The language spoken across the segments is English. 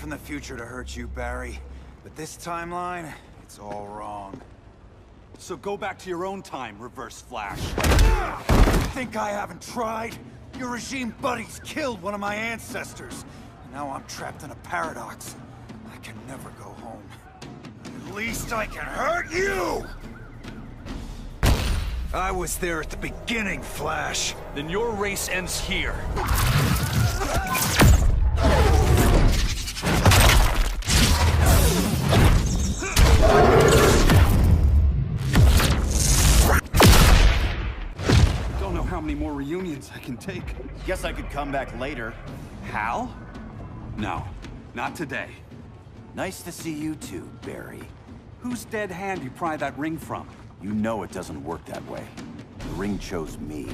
from the future to hurt you, Barry. But this timeline, it's all wrong. So go back to your own time, Reverse Flash. Think I haven't tried? Your regime buddies killed one of my ancestors. And now I'm trapped in a paradox. I can never go home. At least I can hurt you! I was there at the beginning, Flash. Then your race ends here. Don't know how many more reunions I can take. Guess I could come back later. Hal? No, not today. Nice to see you too, Barry. Whose dead hand you pry that ring from? You know it doesn't work that way. The ring chose me.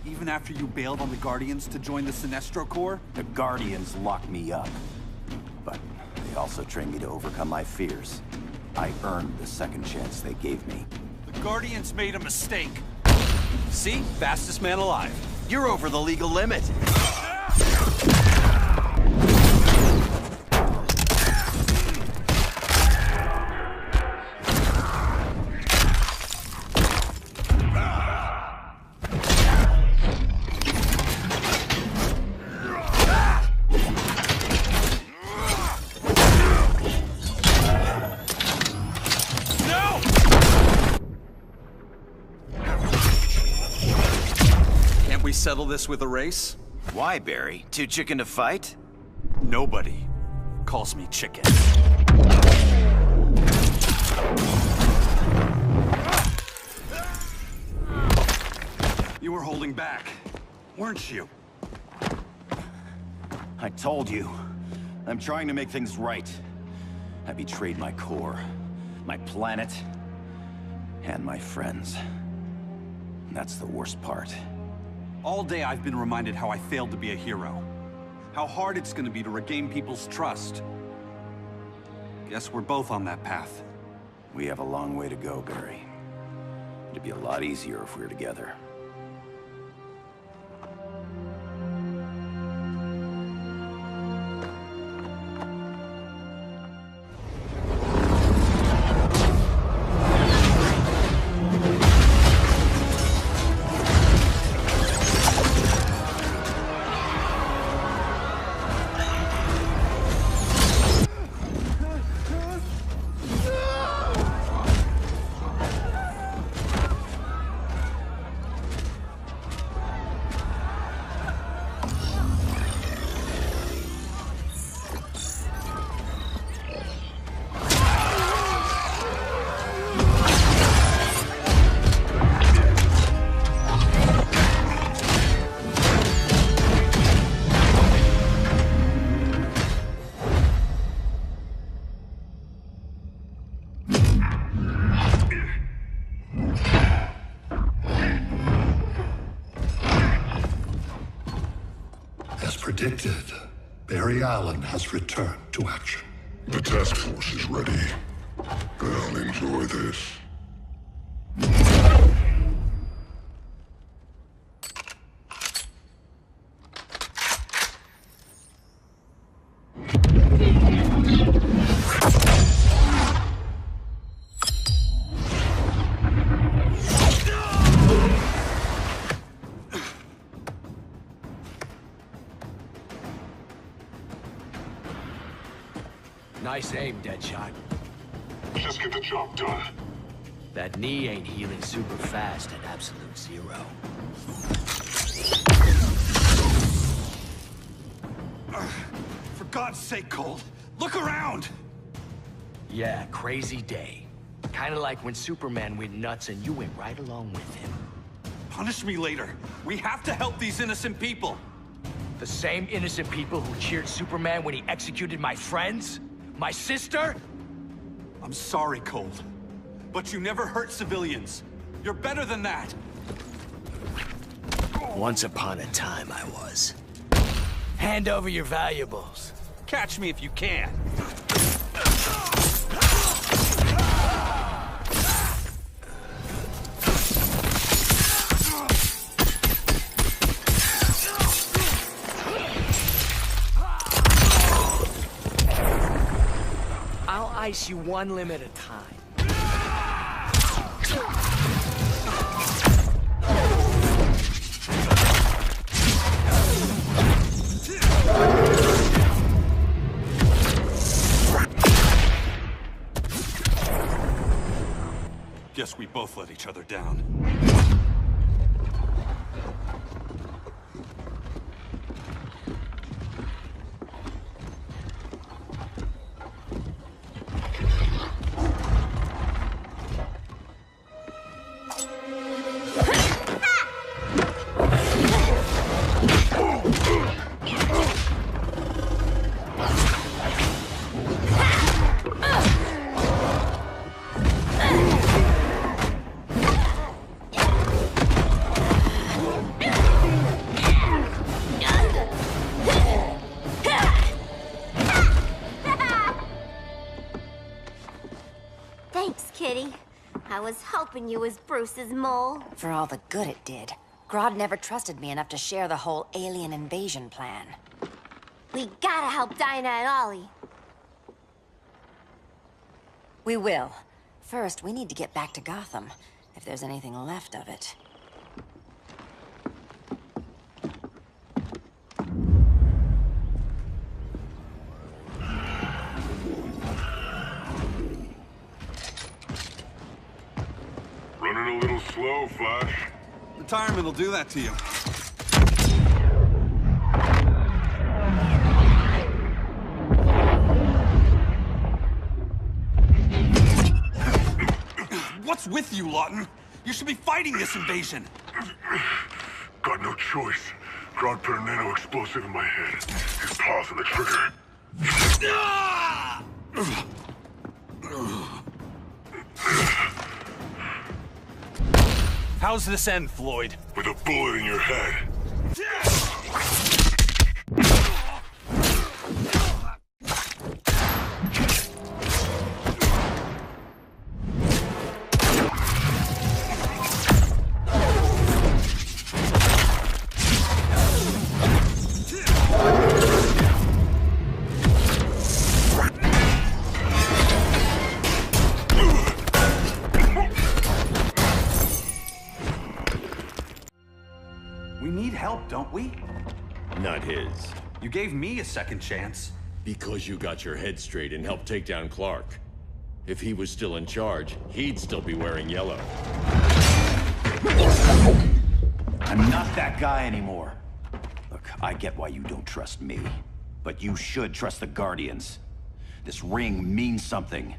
Even after you bailed on the Guardians to join the Sinestro Corps? The Guardians locked me up. But they also trained me to overcome my fears. I earned the second chance they gave me. The Guardians made a mistake. See? Fastest man alive. You're over the legal limit. Settle this with a race? Why, Barry? Too chicken to fight? Nobody calls me chicken. You were holding back, weren't you? I told you. I'm trying to make things right. I betrayed my core, my planet, and my friends. That's the worst part. All day I've been reminded how I failed to be a hero. How hard it's gonna be to regain people's trust. Guess we're both on that path. We have a long way to go, Barry. It'd be a lot easier if we were together. Predicted, Barry Allen has returned to action. The task force is ready. They'll enjoy this. Nice aim, Deadshot. Just get the job done. That knee ain't healing super fast at absolute zero. For God's sake, Cole, look around! Yeah, crazy day. Kinda like when Superman went nuts and you went right along with him. Punish me later. We have to help these innocent people. The same innocent people who cheered Superman when he executed my friends? My sister? I'm sorry, Cole, but you never hurt civilians. You're better than that. Once upon a time, I was. Hand over your valuables. Catch me if you can. Chase you one limb at a time. Guess we both let each other down. Thanks, Kitty. I was hoping you was Bruce's mole. For all the good it did. Grodd never trusted me enough to share the whole alien invasion plan. We gotta help Dinah and Ollie. We will. First, we need to get back to Gotham, if there's anything left of it. Running a little slow, Flash. Retirement will do that to you. What's with you, Lawton? You should be fighting this invasion. Got no choice. Grodd put a nano-explosive in my head. His paws on the trigger. How's this end, Floyd? With a bullet in your head. We need help, don't we? Not his. You gave me a second chance. Because you got your head straight and helped take down Clark. If he was still in charge, he'd still be wearing yellow. I'm not that guy anymore. Look, I get why you don't trust me. But you should trust the Guardians. This ring means something.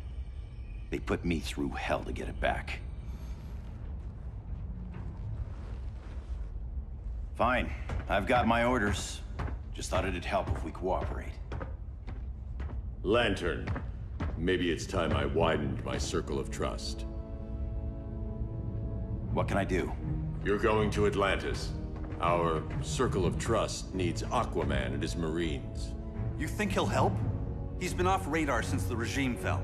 They put me through hell to get it back. Fine. I've got my orders. Just thought it'd help if we cooperate. Lantern. Maybe it's time I widened my circle of trust. What can I do? You're going to Atlantis. Our circle of trust needs Aquaman and his Marines. You think he'll help? He's been off radar since the regime fell.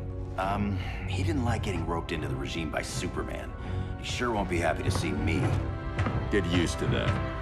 He didn't like getting roped into the regime by Superman. He sure won't be happy to see me. Get used to that.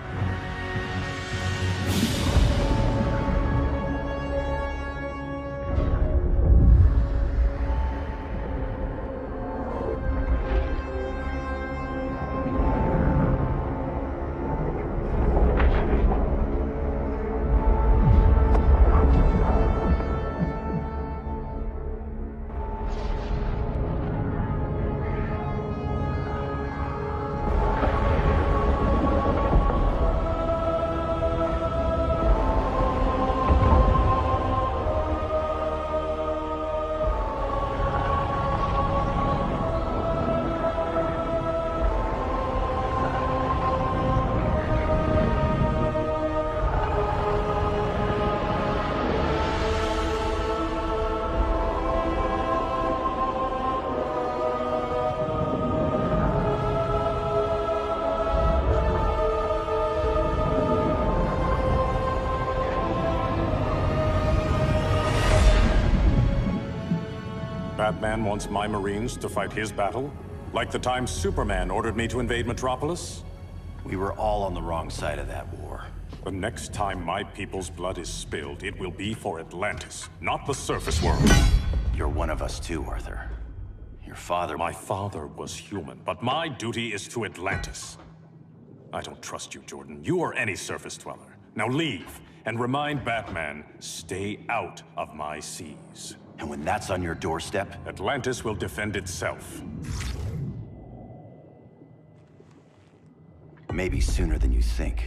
Batman wants my Marines to fight his battle? Like the time Superman ordered me to invade Metropolis? We were all on the wrong side of that war. The next time my people's blood is spilled, it will be for Atlantis, not the surface world. You're one of us too, Arthur. Your father... My father was human, but my duty is to Atlantis. I don't trust you, Jordan. You or any surface dweller. Now leave, and remind Batman, stay out of my seas. And when that's on your doorstep... Atlantis will defend itself. Maybe sooner than you think.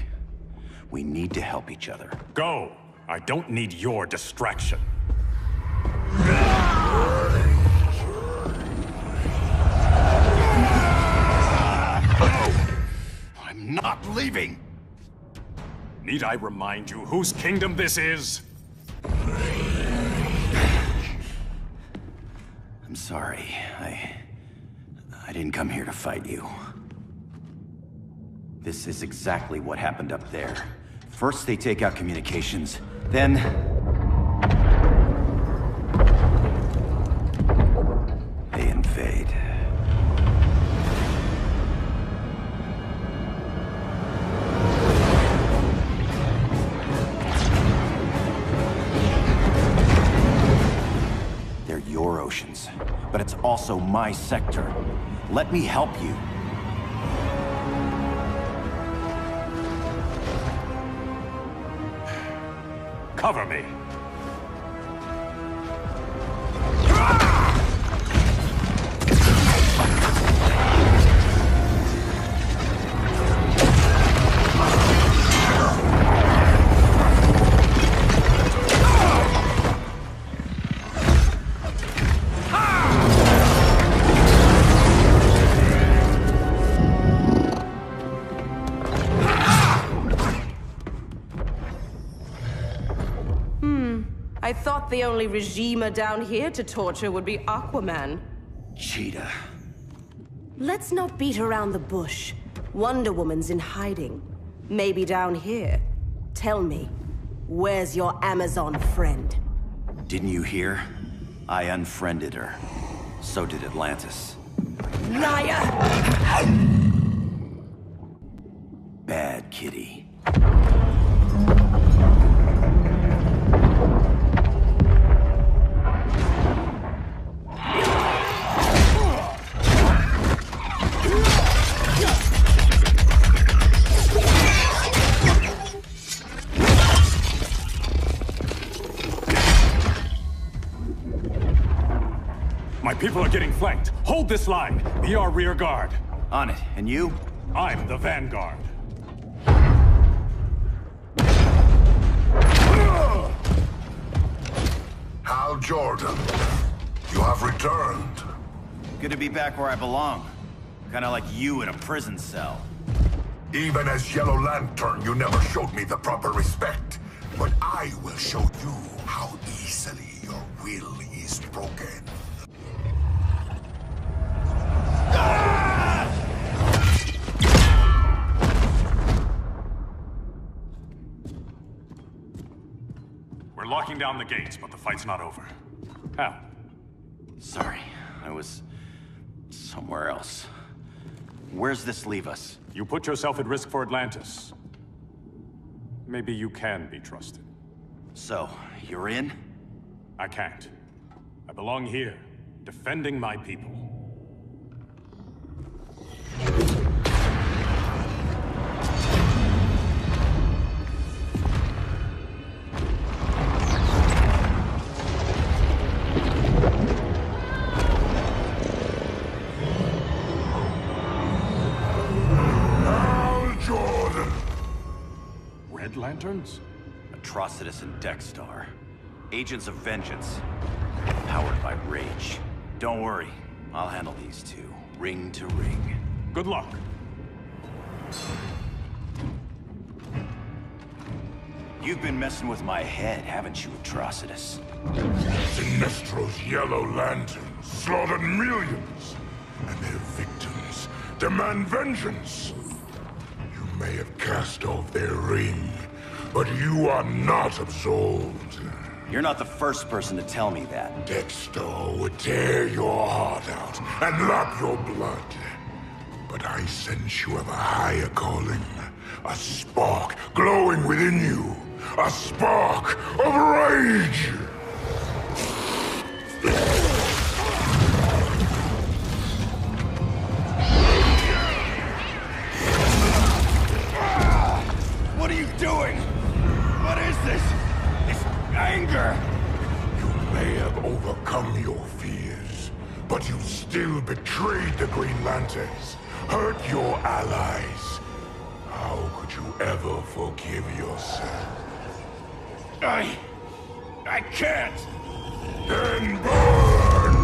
We need to help each other. Go! I don't need your distraction. I'm not leaving! Need I remind you whose kingdom this is? I'm sorry. I didn't come here to fight you. This is exactly what happened up there. First they take out communications, then... they invade. They're your oceans, but it's also my sector. Let me help you. Cover me! I thought the only regimer down here to torture would be Aquaman. Cheetah. Let's not beat around the bush. Wonder Woman's in hiding. Maybe down here. Tell me, where's your Amazon friend? Didn't you hear? I unfriended her. So did Atlantis. Liar! Bad kitty. My people are getting flanked. Hold this line. Be our rear guard. On it. And you? I'm the vanguard. Hal Jordan, you have returned. Good to be back where I belong. Kinda like you in a prison cell. Even as Yellow Lantern, you never showed me the proper respect. But I will show you how easily your will is broken. We're locking down the gates, but the fight's not over. Hal. Sorry, I was somewhere else. Where's this leave us? You put yourself at risk for Atlantis. Maybe you can be trusted. So, you're in? I can't. I belong here, defending my people. Red Lanterns? Atrocitus and Dexstar. Agents of Vengeance. Powered by rage. Don't worry, I'll handle these two, ring to ring. Good luck. You've been messing with my head, haven't you, Atrocitus? Sinestro's Yellow Lanterns slaughtered millions, and their victims demand vengeance. You may have cast off their ring, but you are not absolved. You're not the first person to tell me that. Dexter would tear your heart out and lap your blood. But I sense you have a higher calling. A spark glowing within you. A spark of rage! still betrayed the Green Lanterns, hurt your allies. How could you ever forgive yourself? I can't! Then burn!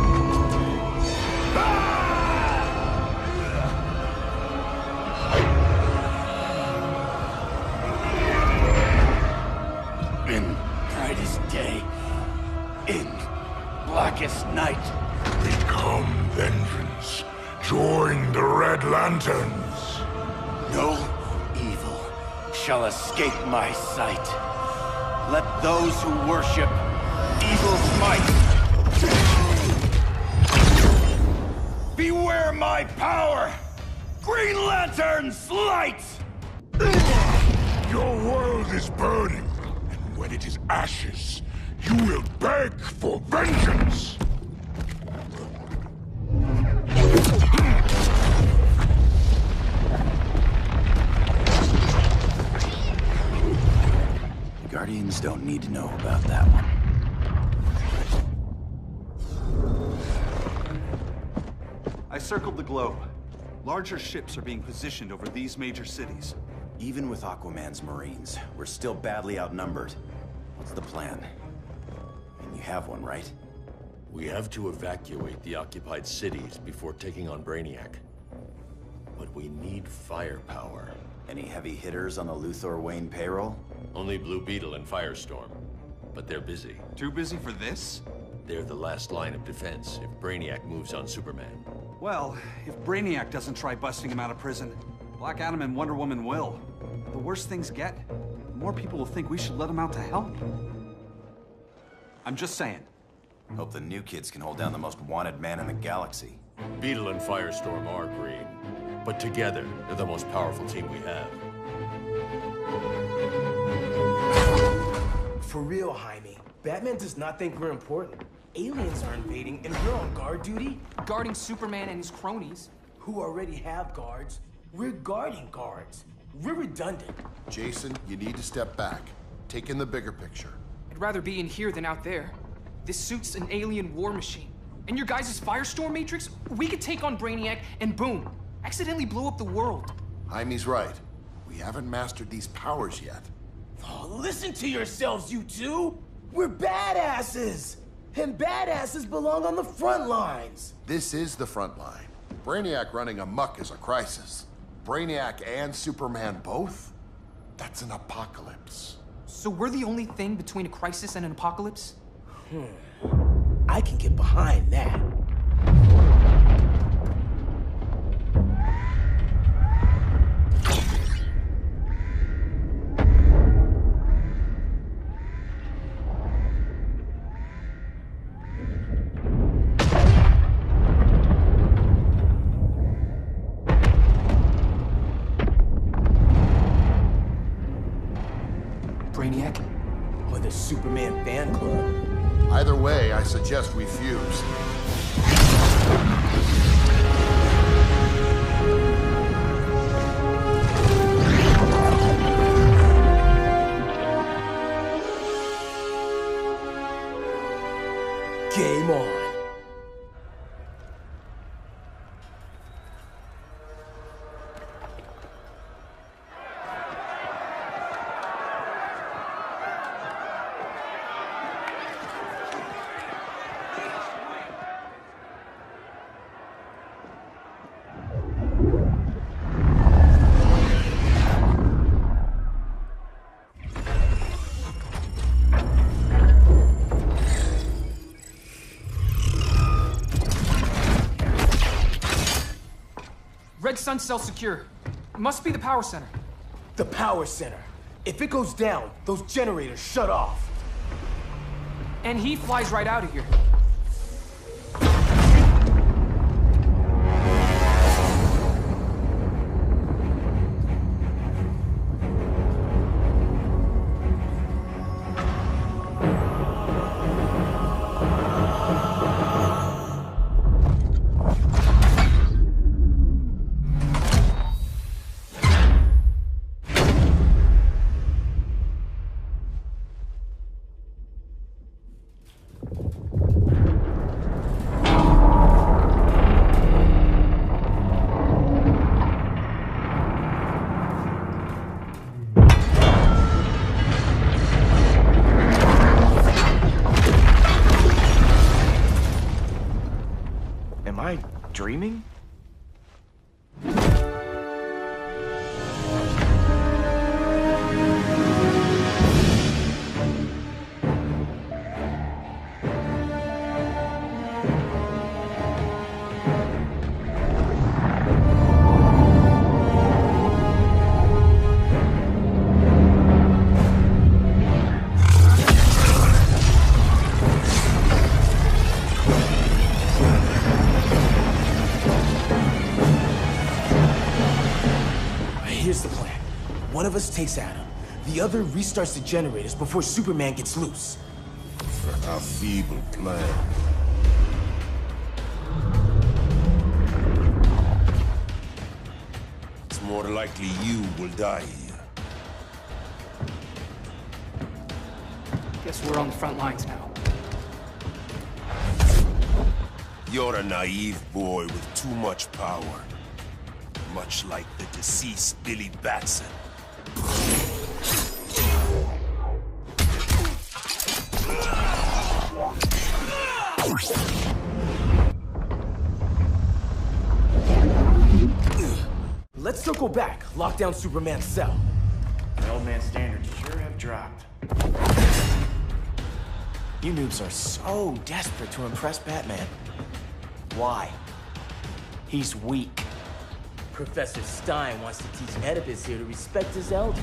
In brightest day, in blackest night. Become vengeance. Join the Red Lanterns. No evil shall escape my sight. Let those who worship evil's might beware my power! Green Lantern's light! Your world is burning, and when it is ashes, you will beg for vengeance! The Guardians don't need to know about that one. I circled the globe. Larger ships are being positioned over these major cities. Even with Aquaman's Marines, we're still badly outnumbered. What's the plan? And you have one, right? We have to evacuate the occupied cities before taking on Brainiac. But we need firepower. Any heavy hitters on the Luthor Wayne payroll? Only Blue Beetle and Firestorm. But they're busy. Too busy for this? They're the last line of defense if Brainiac moves on Superman. Well, if Brainiac doesn't try busting him out of prison, Black Adam and Wonder Woman will. The worse things get, the more people will think we should let him out to help. I'm just saying. Hope the new kids can hold down the most wanted man in the galaxy. Beetle and Firestorm are green, but together, they're the most powerful team we have. For real, Jaime. Batman does not think we're important. Aliens are invading, and we're on guard duty? Guarding Superman and his cronies. Who already have guards. We're guarding guards. We're redundant. Jason, you need to step back. Take in the bigger picture. I'd rather be in here than out there. This suit's an alien war machine. And your guys' Firestorm Matrix, we could take on Brainiac and boom, accidentally blow up the world. Jaime's right. We haven't mastered these powers yet. Oh, listen to yourselves, you two! We're badasses! And badasses belong on the front lines! This is the front line. Brainiac running amok is a crisis. Brainiac and Superman both? That's an apocalypse. So we're the only thing between a crisis and an apocalypse? I can get behind that. Brainiac? Or the Superman fan club? Either way, I suggest we fuse. Game on. Red Sun cell secure. It must be the power center. The power center. If it goes down, those generators shut off. And he flies right out of here. dreaming? Here's the plan. One of us takes Adam. The other restarts the generators before Superman gets loose. A feeble plan. It's more likely you will die here. Guess we're on the front lines now. You're a naive boy with too much power. Much like the deceased Billy Batson. Let's circle back, lock down Superman's cell. The old man's standards sure have dropped. You noobs are so desperate to impress Batman. Why? He's weak. Professor Stein wants to teach Oedipus here to respect his elders.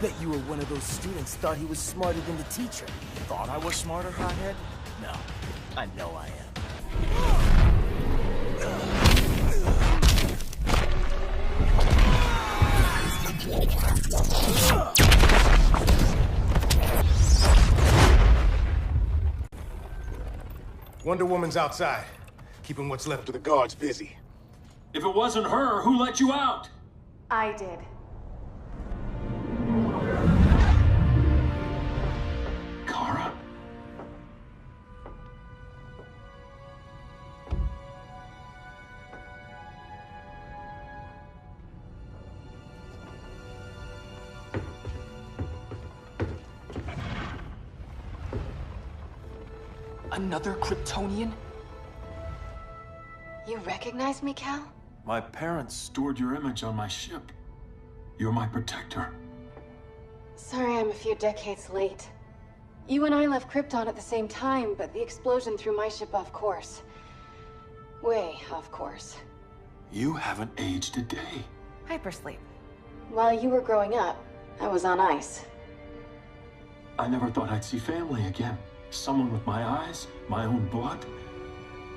Bet you were one of those students thought he was smarter than the teacher. Thought I was smarter, hothead? No, I know I am. Wonder Woman's outside, keeping what's left of the guards busy. If it wasn't her, who let you out? I did. Kara? Another Kryptonian? You recognize me, Cal? My parents stored your image on my ship. You're my protector. Sorry I'm a few decades late. You and I left Krypton at the same time, but the explosion threw my ship off course. Way off course. You haven't aged a day. Hypersleep. While you were growing up, I was on ice. I never thought I'd see family again. Someone with my eyes, my own blood.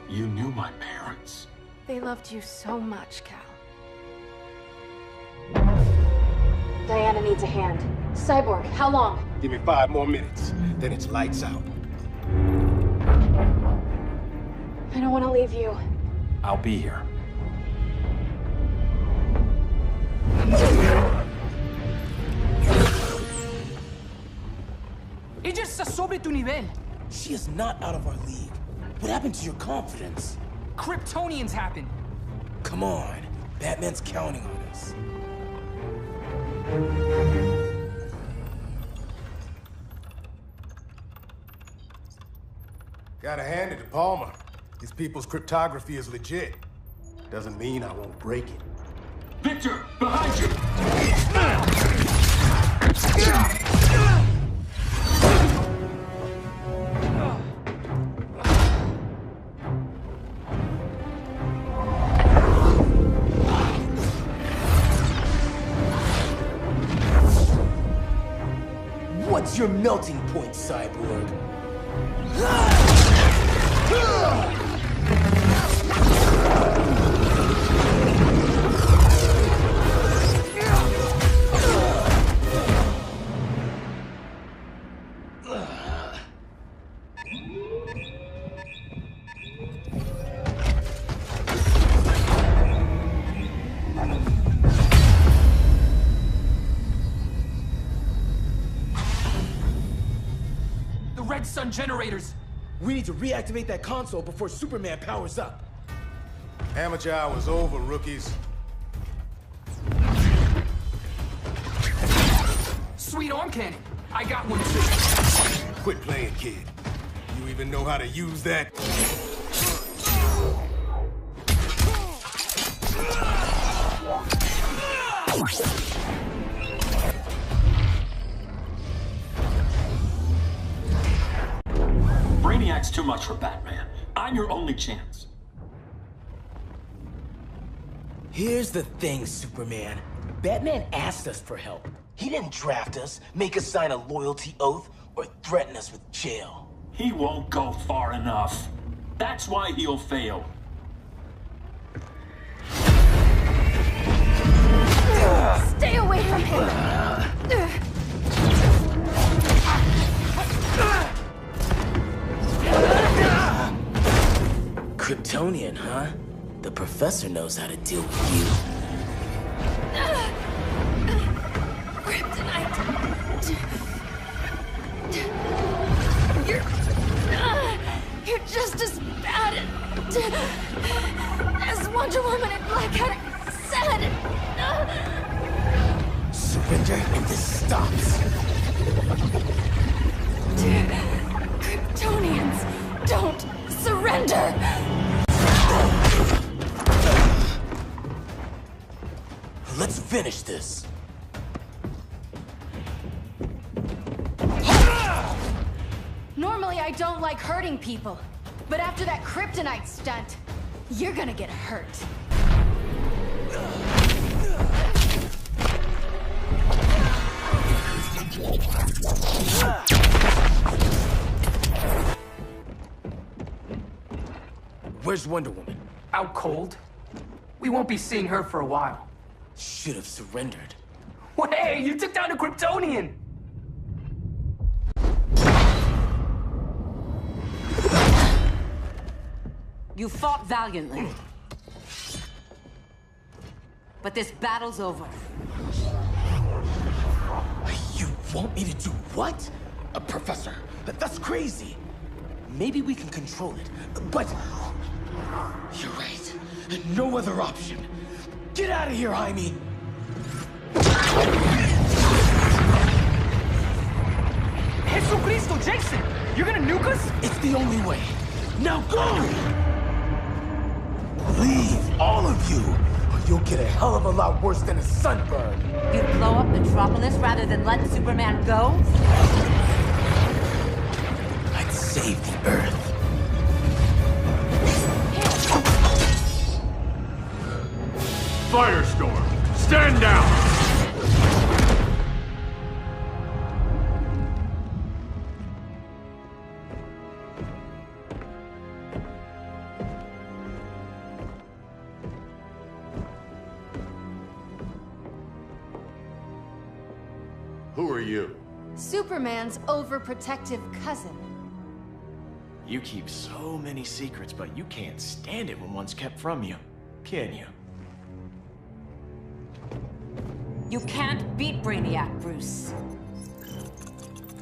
You knew my parents. They loved you so much, Cal. Diana needs a hand. Cyborg, how long? Give me 5 more minutes, then it's lights out. I don't want to leave you. I'll be here. Ella está sobre tu nivel. She is not out of our league. What happened to your confidence? Kryptonians happen. Come on. Batman's counting on us. Gotta hand it to Palmer. These people's cryptography is legit. Doesn't mean I won't break it. Victor, behind you! What's your melting point, Cyborg? Red Sun generators! We need to reactivate that console before Superman powers up. Amateur hour's over, rookies. Sweet arm cannon! I got one too. Quit playing, kid. You even know how to use that? Brainiac's too much for Batman. I'm your only chance. Here's the thing, Superman. Batman asked us for help. He didn't draft us, make us sign a loyalty oath, or threaten us with jail. He won't go far enough. That's why he'll fail. Stay away from him! Kryptonian, huh? The professor knows how to deal with you. Kryptonite! You're just as bad as Wonder Woman and Black Adam said! Surrender and this stops. Kryptonians, don't surrender! Let's finish this. Normally, I don't like hurting people. But after that kryptonite stunt, you're gonna get hurt. Where's Wonder Woman? Out cold. We won't be seeing her for a while. Should have surrendered. Hey, you took down a Kryptonian! You fought valiantly. But this battle's over. You want me to do what? Professor, that's crazy. Maybe we can control it, but... You're right. No other option. Get out of here, Jaime! Jesucristo, Jason! You're gonna nuke us? It's the only way. Now go! Leave, all of you, or you'll get a hell of a lot worse than a sunburn. You'd blow up Metropolis rather than let Superman go? I'd save the Earth. Firestorm, stand down! Who are you? Superman's overprotective cousin. You keep so many secrets, but you can't stand it when one's kept from you, can you? You can't beat Brainiac, Bruce.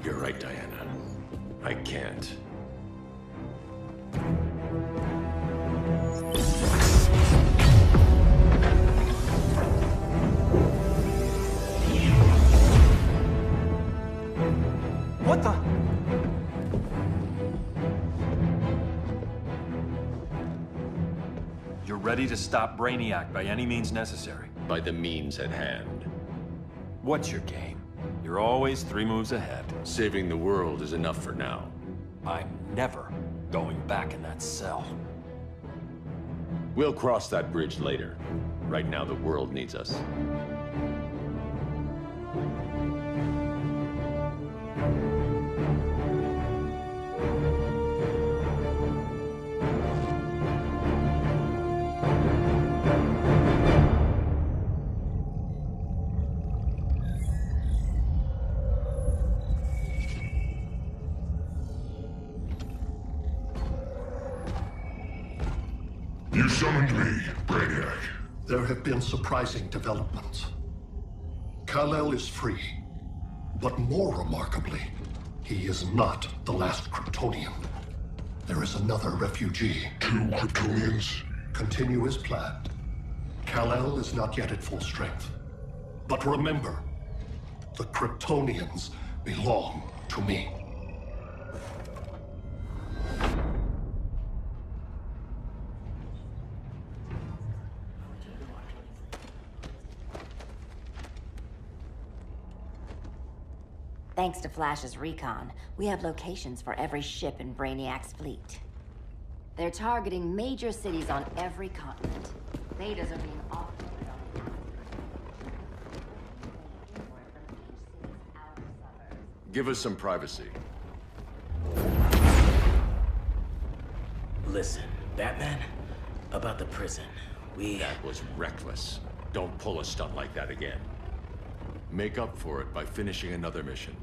You're right, Diana. I can't. What the? You're ready to stop Brainiac by any means necessary. By the means at hand. What's your game? You're always 3 moves ahead. Saving the world is enough for now. I'm never going back in that cell. We'll cross that bridge later. Right now, the world needs us. You summoned me, Brainiac. There have been surprising developments. Kal-El is free, but more remarkably, he is not the last Kryptonian. There is another refugee. 2 Kryptonians? Continue as planned. Kal-El is not yet at full strength. But remember, the Kryptonians belong to me. Thanks to Flash's recon, we have locations for every ship in Brainiac's fleet. They're targeting major cities on every continent. Betas are being offloaded on the Give us some privacy. Listen, Batman, about the prison, That was reckless. Don't pull a stunt like that again. Make up for it by finishing another mission.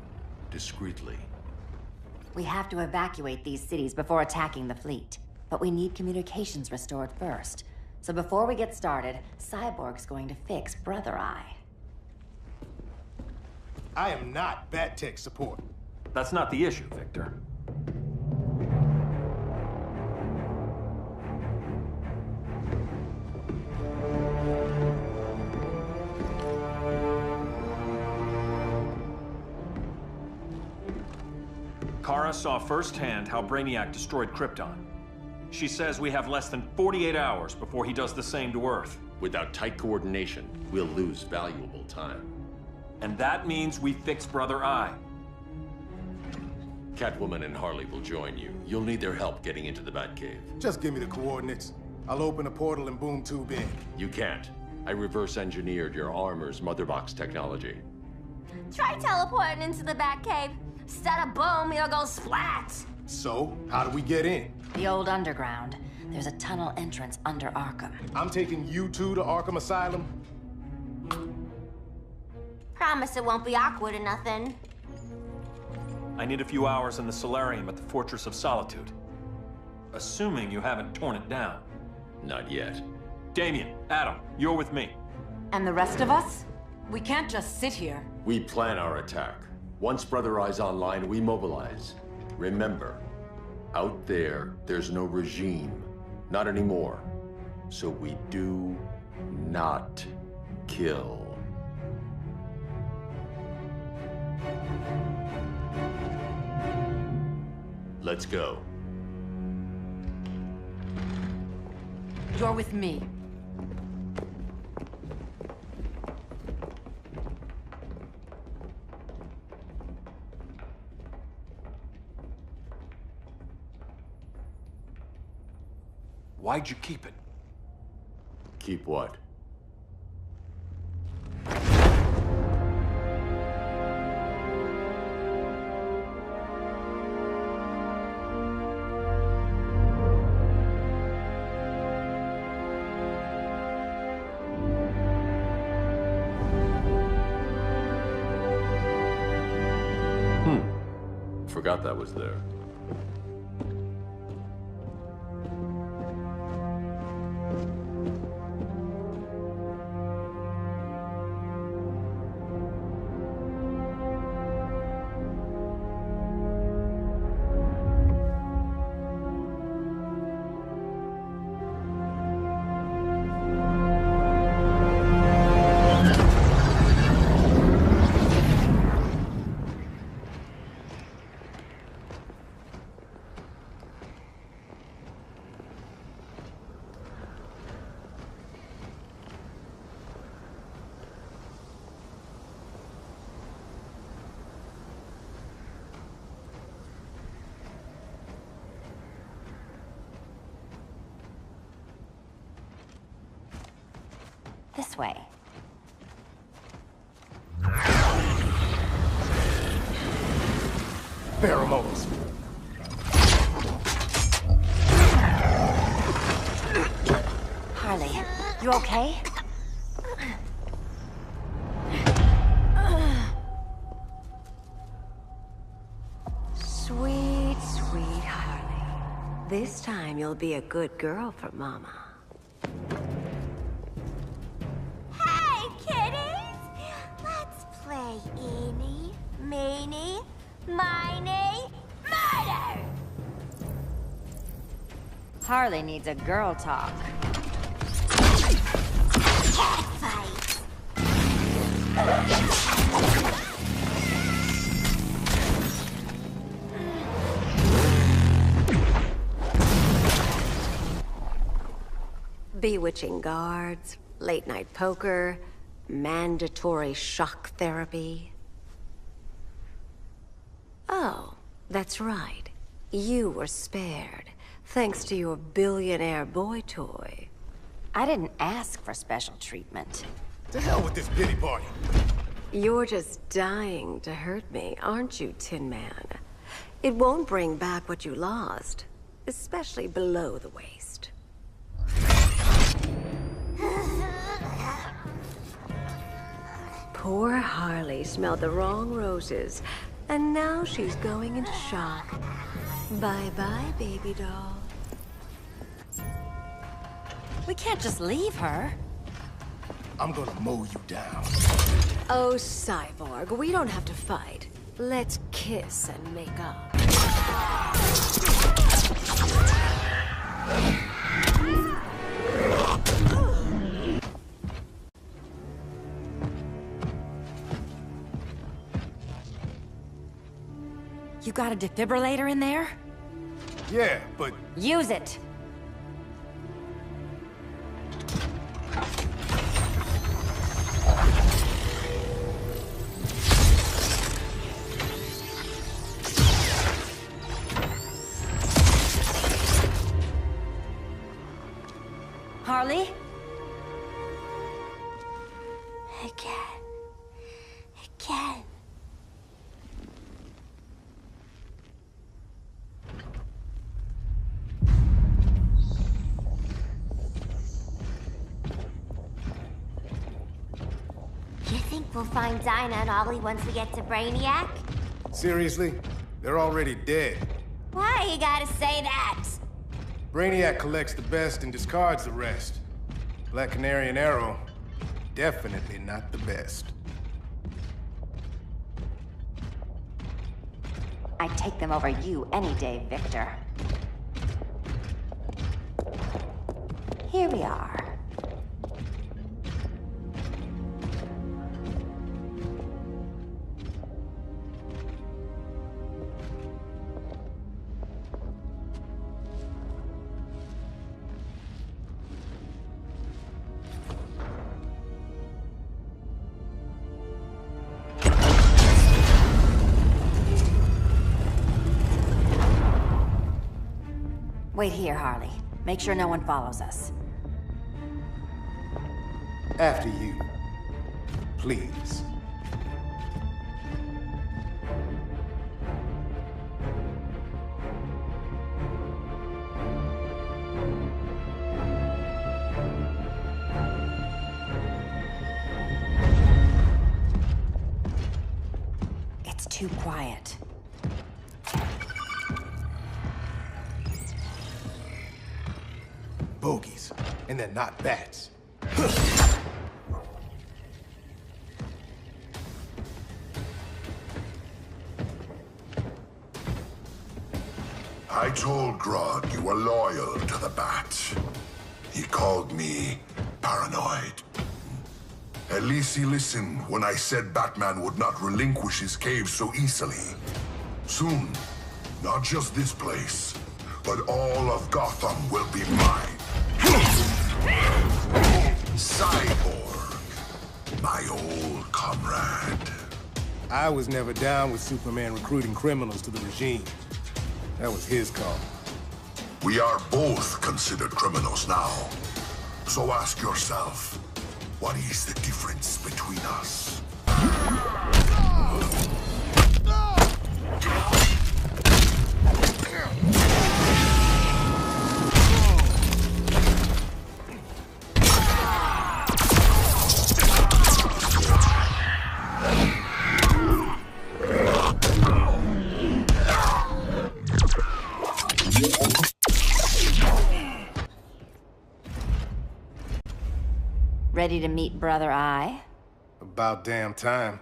Discreetly. We have to evacuate these cities before attacking the fleet. But we need communications restored first. So before we get started, Cyborg's going to fix Brother Eye. I am not Bat Tech support. That's not the issue, Victor. Kara saw firsthand how Brainiac destroyed Krypton. She says we have less than 48 hours before he does the same to Earth. Without tight coordination, we'll lose valuable time. And that means we fix Brother Eye. Catwoman and Harley will join you. You'll need their help getting into the Batcave. Just give me the coordinates. I'll open a portal and boom tube in. You can't. I reverse engineered your armor's motherbox technology. Try teleporting into the Batcave. Instead of boom, you'll go splat. So, how do we get in? The old underground. There's a tunnel entrance under Arkham. I'm taking you two to Arkham Asylum? Promise it won't be awkward or nothing. I need a few hours in the solarium at the Fortress of Solitude. Assuming you haven't torn it down. Not yet. Damien, Adam, you're with me. And the rest of us? We can't just sit here. We plan our attack. Once Brother Eye's online, we mobilize. Remember, out there, there's no regime. Not anymore. So we do not kill. Let's go. You're with me. Why'd you keep it? Keep what? Forgot that was there. This way. Pheromones. Harley, you okay? Sweet, sweet Harley. This time you'll be a good girl for Mama. Hey, kiddies! Let's play eeny, meeny, miny, murder! Harley needs a girl talk. Cat fight! Bewitching guards, late-night poker, mandatory shock therapy. Oh, that's right. You were spared, thanks to your billionaire boy toy. I didn't ask for special treatment. To hell with this pity party. You're just dying to hurt me, aren't you, Tin Man? It won't bring back what you lost, especially below the waist. Poor Harley smelled the wrong roses, and now she's going into shock. Bye-bye, baby doll. We can't just leave her. I'm gonna mow you down. Oh, Cyborg, we don't have to fight. Let's kiss and make up. You got a defibrillator in there? Yeah, but... Use it! Harley? I can't. You think we'll find Dinah and Ollie once we get to Brainiac? Seriously? They're already dead. Why you gotta say that? Brainiac collects the best and discards the rest. Black Canary and Arrow, definitely not the best. I'd take them over you any day, Victor. Here we are. Wait here, Harley. Make sure no one follows us. After you. Please. It's too quiet. Bogies. And they're not bats. I told Grodd you were loyal to the Bat. He called me paranoid. At least he listened when I said Batman would not relinquish his cave so easily. Soon, not just this place, but all of Gotham will be mine. Cyborg, my old comrade. I was never down with Superman recruiting criminals to the regime. That was his call. We are both considered criminals now. So ask yourself, what is the difference between us? Ready to meet Brother Eye? About damn time.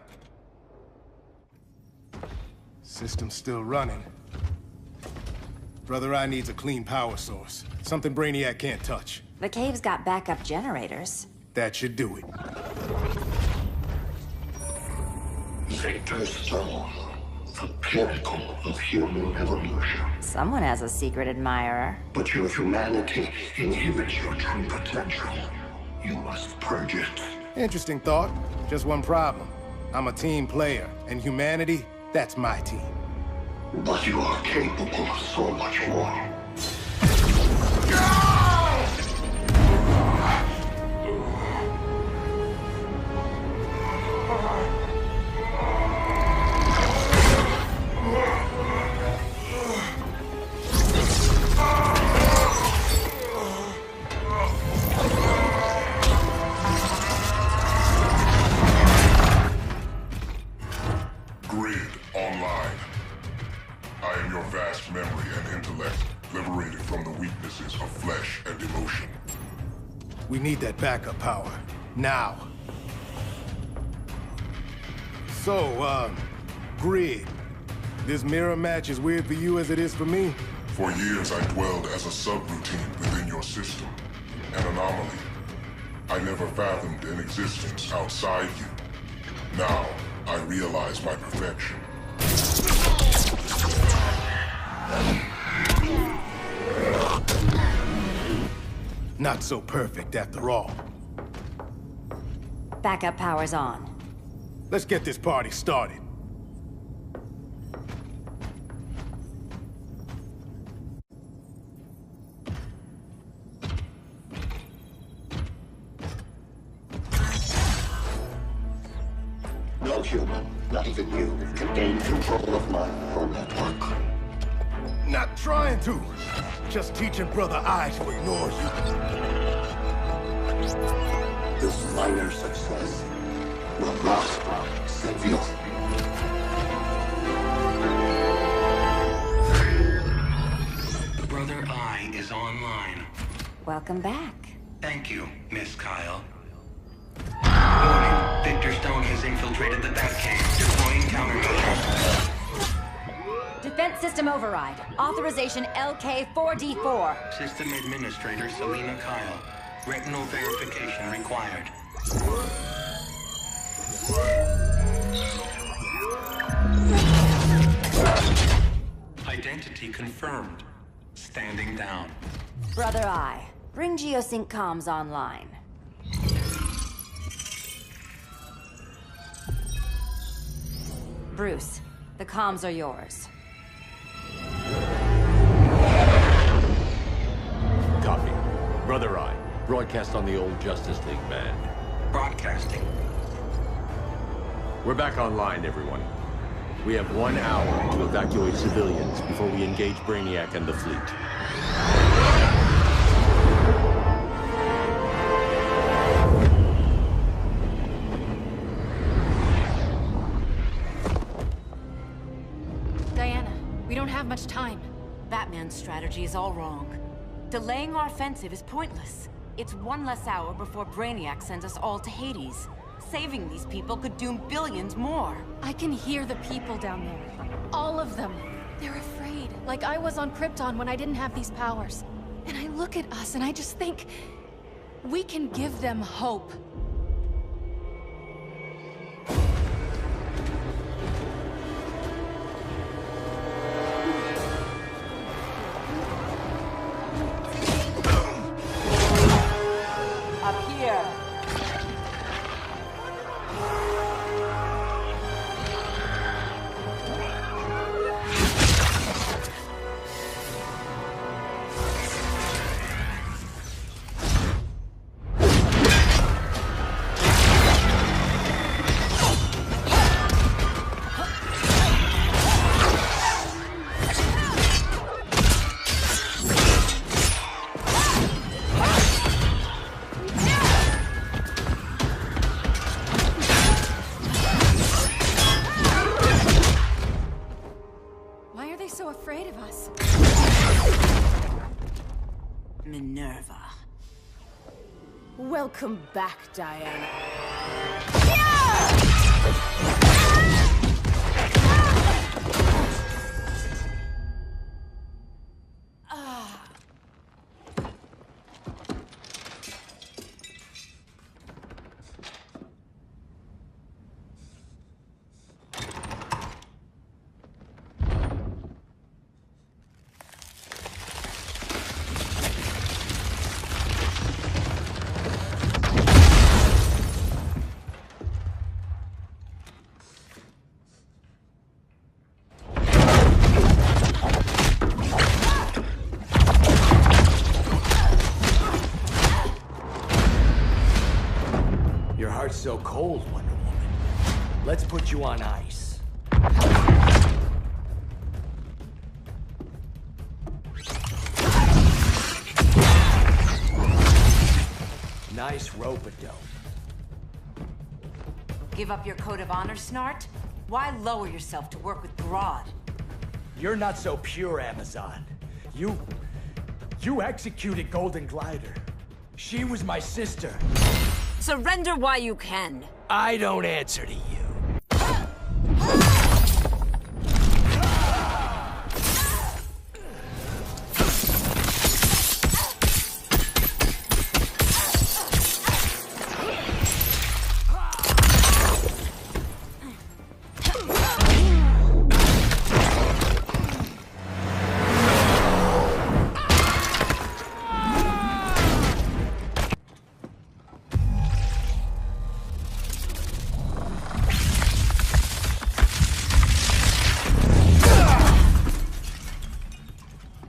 System's still running. Brother Eye needs a clean power source. Something Brainiac can't touch. The cave's got backup generators. That should do it. Victor's throne. the pinnacle of human evolution. Someone has a secret admirer. But your humanity inhibits your true potential. You must purge it. Interesting thought. Just one problem. I'm a team player, and humanity, that's my team. But you are capable of so much more. Grid online. I am your vast memory and intellect, liberated from the weaknesses of flesh and emotion. We need that backup power. Now. So, Grid. This mirror match as weird for you as it is for me? For years I dwelled as a subroutine within your system, an anomaly. I never fathomed an existence outside you. Now, I realize my perfection. Not so perfect after all. Backup power's on. Let's get this party started. No human, not even you, can gain control of my neural network. Not trying to. Just teaching Brother Eye to ignore you. This minor success will not save you. Brother Eye is online. Welcome back. Thank you, Miss Kyle. Warning, Victor Stone has infiltrated the Batcave, deploying countermeasures. Defense system override. Authorization LK4D4. System Administrator Selena Kyle. Retinal verification required. Identity confirmed. Standing down. Brother Eye, bring Geosync comms online. Bruce, the comms are yours. Copy. Brother Eye, broadcast on the old Justice League band. Broadcasting. We're back online, everyone. We have 1 hour to evacuate civilians before we engage Brainiac and the fleet. Diana, we don't have much time. Batman's strategy is all wrong. Delaying our offensive is pointless. It's one less hour before Brainiac sends us all to Hades. Saving these people could doom billions more. I can hear the people down there. All of them. They're afraid, like I was on Krypton when I didn't have these powers. And I look at us and I just think, we can give them hope. Up here. Why are they so afraid of us? Minerva. Welcome back, Diana. so cold, Wonder Woman. Let's put you on ice. Nice rope-a-dope. Give up your code of honor, Snart? Why lower yourself to work with Grodd? You're not so pure, Amazon. You executed Golden Glider. She was my sister. Surrender while you can. I don't answer to you.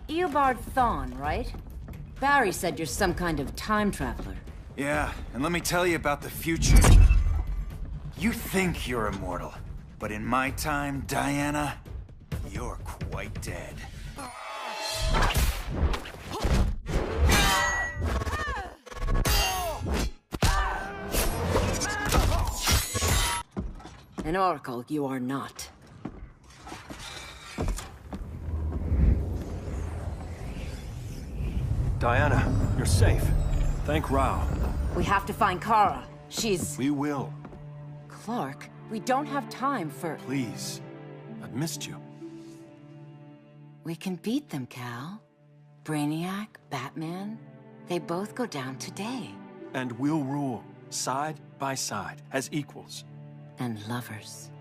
Eobard Thawne, right? Barry said you're some kind of time traveler. Yeah, and let me tell you about the future. You think you're immortal, but in my time, Diana, you're quite dead. An oracle you are not. Diana, you're safe. Thank Rao. We have to find Kara. She's... We will. Clark, we don't have time for... Please. I've missed you. We can beat them, Cal. Brainiac, Batman, they both go down today. And we'll rule, side by side, as equals. And lovers.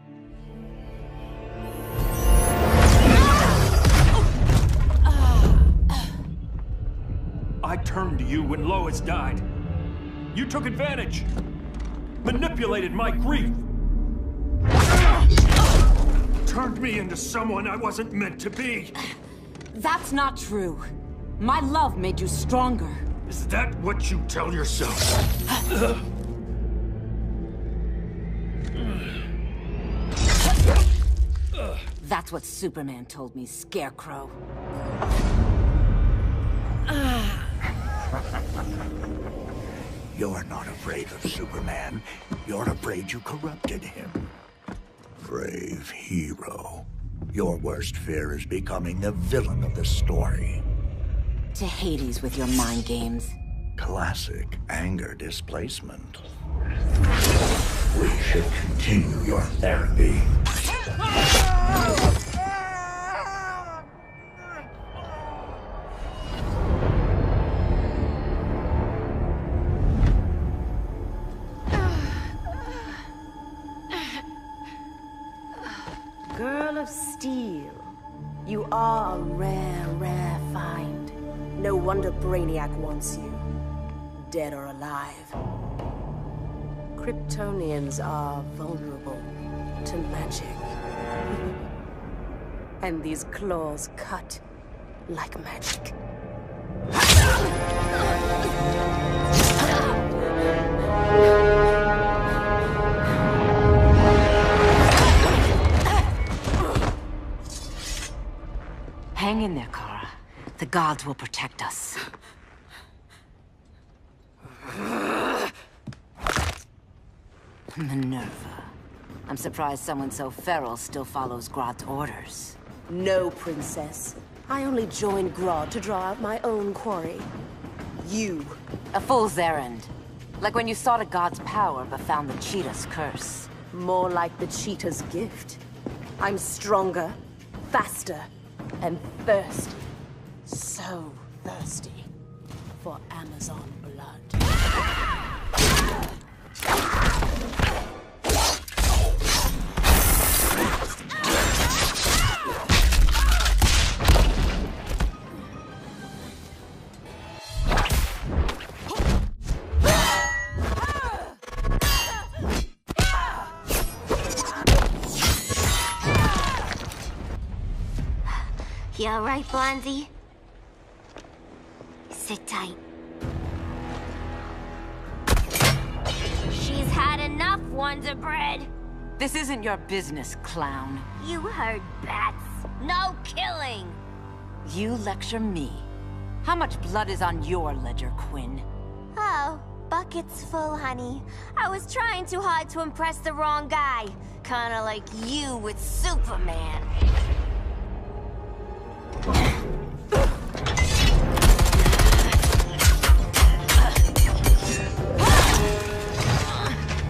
I turned to you when Lois died. You took advantage. Manipulated my grief. Turned me into someone I wasn't meant to be. That's not true. My love made you stronger. Is that what you tell yourself? That's what Superman told me, Scarecrow. You're not afraid of Superman. You're afraid you corrupted him. Brave hero. Your worst fear is becoming the villain of the story. To Hades with your mind games. Classic anger displacement. We should continue your therapy. Girl of Steel, you are a rare, rare find. No wonder Brainiac wants you, dead or alive. Kryptonians are vulnerable to magic. And these claws cut like magic. Hang in there, Kara. The gods will protect us. Minerva. I'm surprised someone so feral still follows Grodd's orders. No, princess. I only joined Grodd to draw out my own quarry. You. A fool's errand. Like when you sought a god's power but found the cheetah's curse. More like the cheetah's gift. I'm stronger, faster, and thirsty. So thirsty for Amazon blood. You alright, Blondie? Sit tight. She's had enough. Wonder Bread. This isn't your business, clown. You heard bats. No killing. You lecture me. How much blood is on your ledger, Quinn? Oh, buckets full, honey. I was trying too hard to impress the wrong guy. Kinda like you with Superman.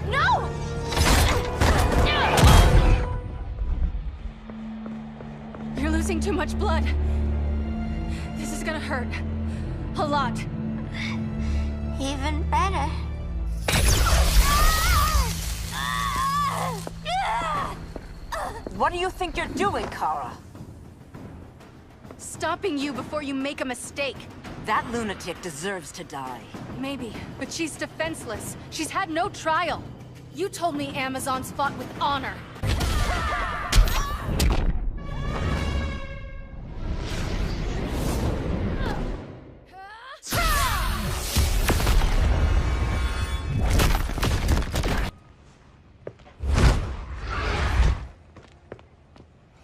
No! You're losing too much blood. This is gonna hurt. A lot. Even better. What do you think you're doing, Kara? Stopping you before you make a mistake. That lunatic deserves to die. Maybe, but she's defenseless. She's had no trial. You told me Amazons fought with honor.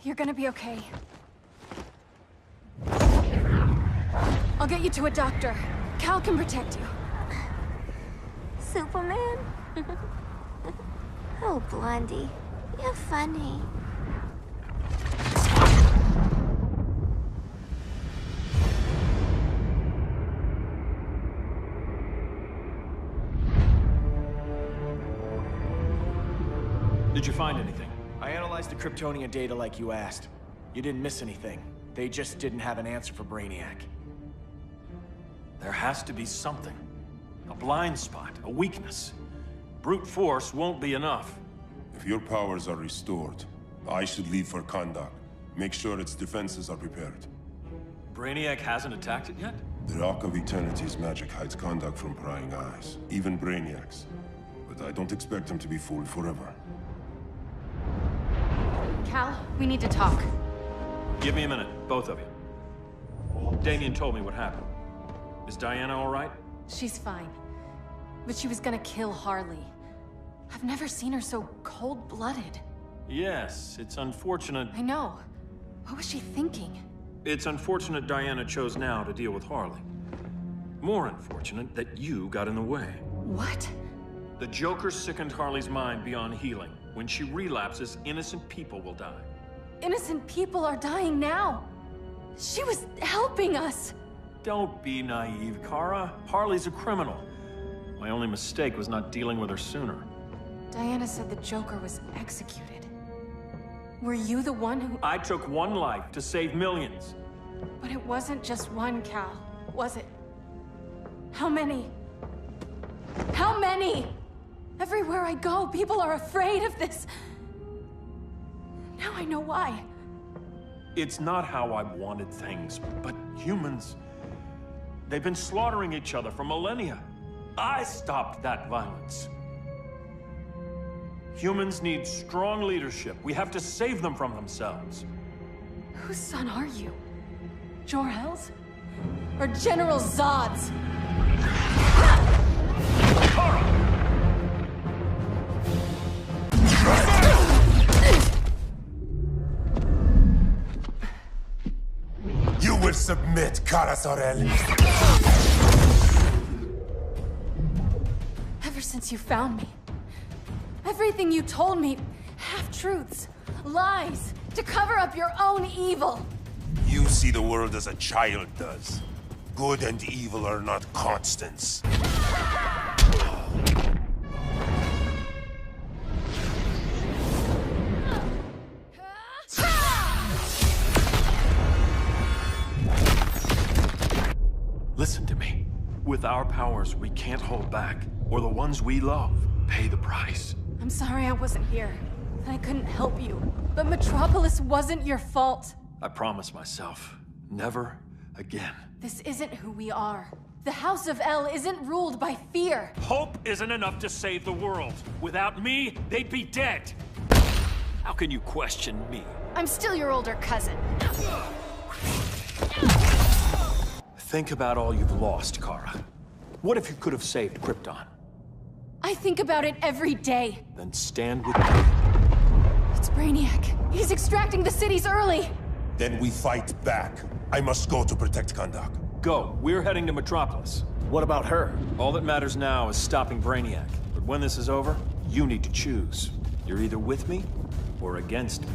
You're gonna be okay. I'll get you to a doctor. Cal can protect you. Superman? Oh, Blondie. You're funny. Did you find anything? I analyzed the Kryptonian data like you asked. You didn't miss anything. They just didn't have an answer for Brainiac. There has to be something. A blind spot, a weakness. Brute force won't be enough. If your powers are restored, I should leave for Kahndaq. Make sure its defenses are prepared. Brainiac hasn't attacked it yet? The Rock of Eternity's magic hides Kahndaq from prying eyes, even Brainiac's. But I don't expect him to be fooled forever. Cal, we need to talk. Give me a minute, both of you. Damien told me what happened. Is Diana all right? She's fine. But she was gonna kill Harley. I've never seen her so cold-blooded. Yes, it's unfortunate. I know. What was she thinking? It's unfortunate Diana chose now to deal with Harley. More unfortunate that you got in the way. What? The Joker sickened Harley's mind beyond healing. When she relapses, innocent people will die. Innocent people are dying now. She was helping us. Don't be naive, Kara. Harley's a criminal. My only mistake was not dealing with her sooner. Diana said the Joker was executed. Were you the one who... I took one life to save millions. But it wasn't just one, Cal, was it? How many? How many? Everywhere I go, people are afraid of this. Now I know why. It's not how I wanted things, but humans... They've been slaughtering each other for millennia. I stopped that violence. Humans need strong leadership. We have to save them from themselves. Whose son are you? Jor-El's? Or General Zod's? You will submit, Kara Zor-El. Ever since you found me, everything you told me, half-truths, lies, to cover up your own evil. You see the world as a child does. Good and evil are not constants. Listen to me. With our powers, we can't hold back, or the ones we love pay the price. I'm sorry I wasn't here, and I couldn't help you. But Metropolis wasn't your fault. I promise myself, never again. This isn't who we are. The House of El isn't ruled by fear. Hope isn't enough to save the world. Without me, they'd be dead. How can you question me? I'm still your older cousin. Think about all you've lost, Kara. What if you could have saved Krypton? I I think about it every day. Then stand with me. It's Brainiac. He's extracting the cities early. Then we fight back. I must go to protect Kahndaq. Go. We're heading to Metropolis. What about her? All that matters now is stopping Brainiac. But when this is over, you need to choose. You're either with me or against me.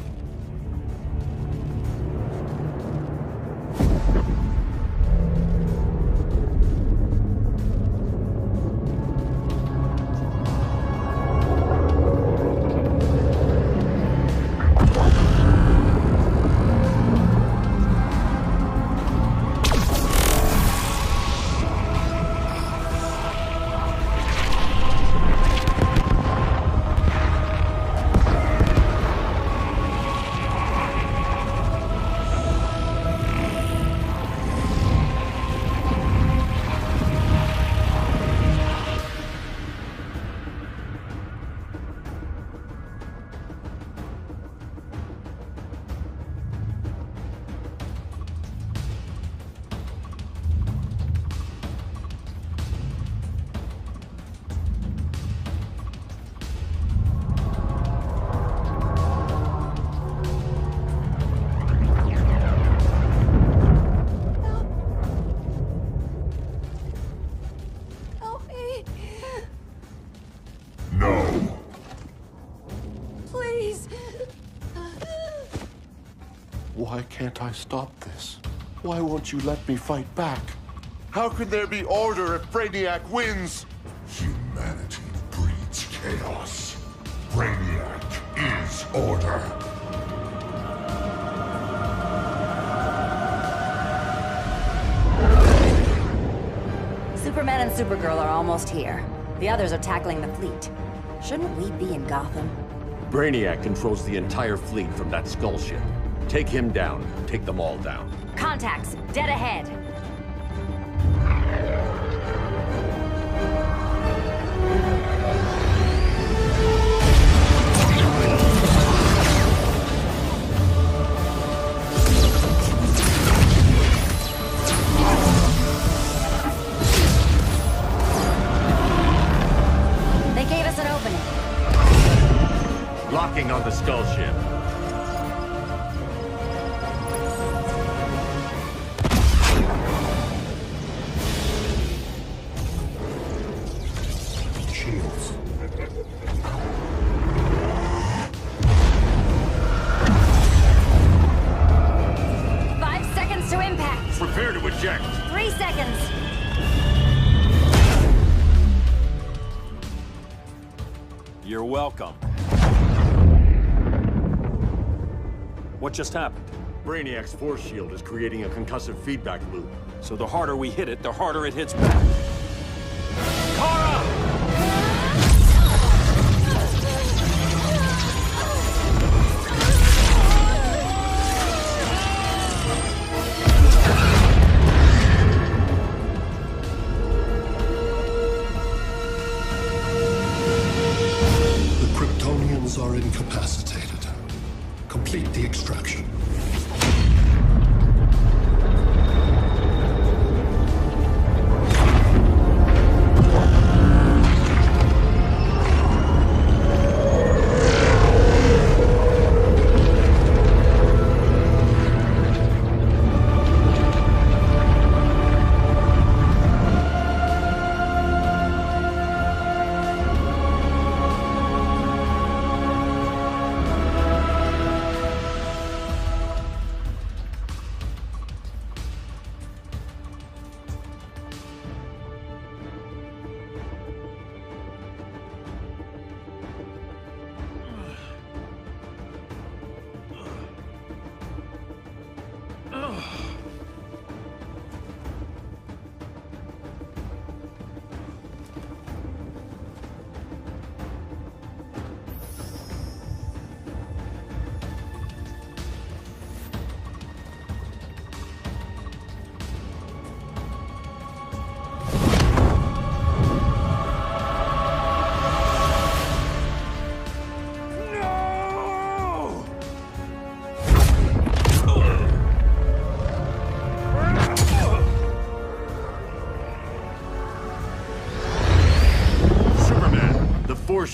Why can't I stop this? Why won't you let me fight back? How can there be order if Brainiac wins? Humanity breeds chaos. Brainiac is order. Superman and Supergirl are almost here. The others are tackling the fleet. Shouldn't we be in Gotham? Brainiac controls the entire fleet from that skull ship. Take him down. Take them all down. Contacts, dead ahead. They gave us an opening. Locking on the skull ship. Shields. Five seconds to impact. Prepare to eject. 3 seconds. You're welcome. What just happened? Brainiac's force shield is creating a concussive feedback loop. So the harder we hit it, the harder it hits back. Kara! The Kryptonians are incapacitated. Complete the extraction.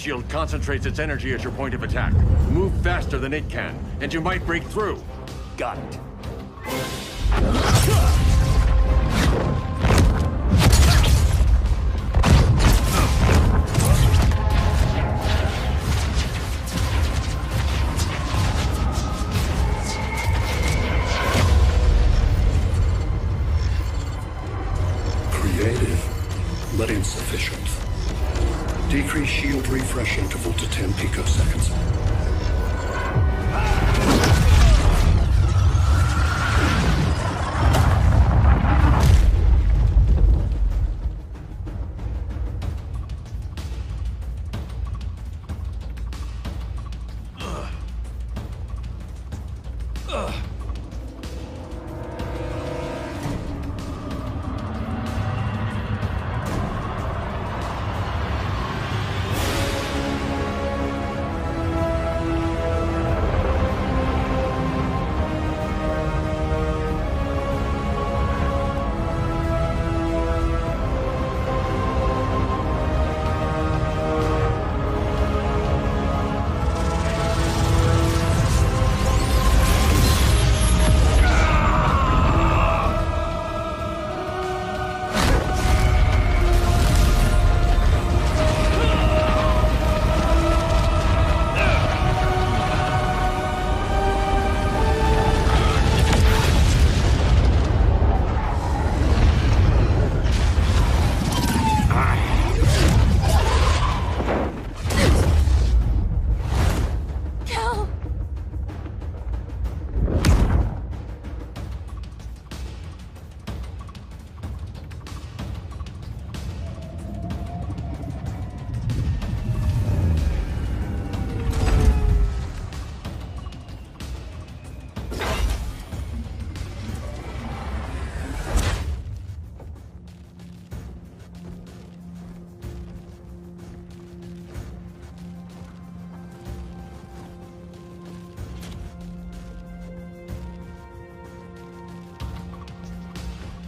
shield concentrates its energy at your point of attack. Move faster than it can, and you might break through. Got it. Creative, but insufficient. Decrease shield refresh interval to 10 picoseconds.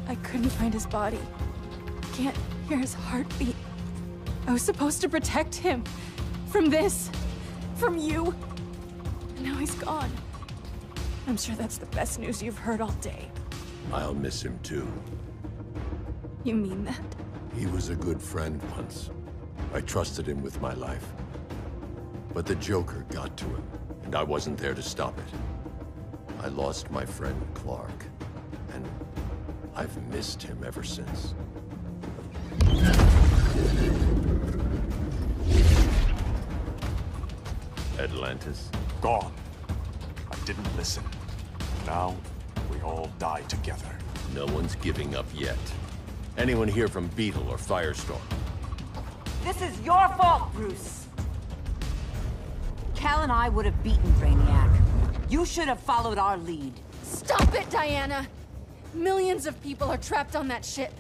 I couldn't find his body. Can't hear his heartbeat. I was supposed to protect him. From this. From you. And now he's gone. I'm sure that's the best news you've heard all day. I'll miss him too. You mean that? He was a good friend once. I trusted him with my life. But the Joker got to him, and I wasn't there to stop it. I lost my friend Clark, and I've missed him ever since. Atlantis? Gone. I didn't listen. Now, we all die together. No one's giving up yet. Anyone here from Beetle or Firestorm? This is your fault, Bruce. Cal and I would have beaten Brainiac. You should have followed our lead. Stop it, Diana! Millions of people are trapped on that ship.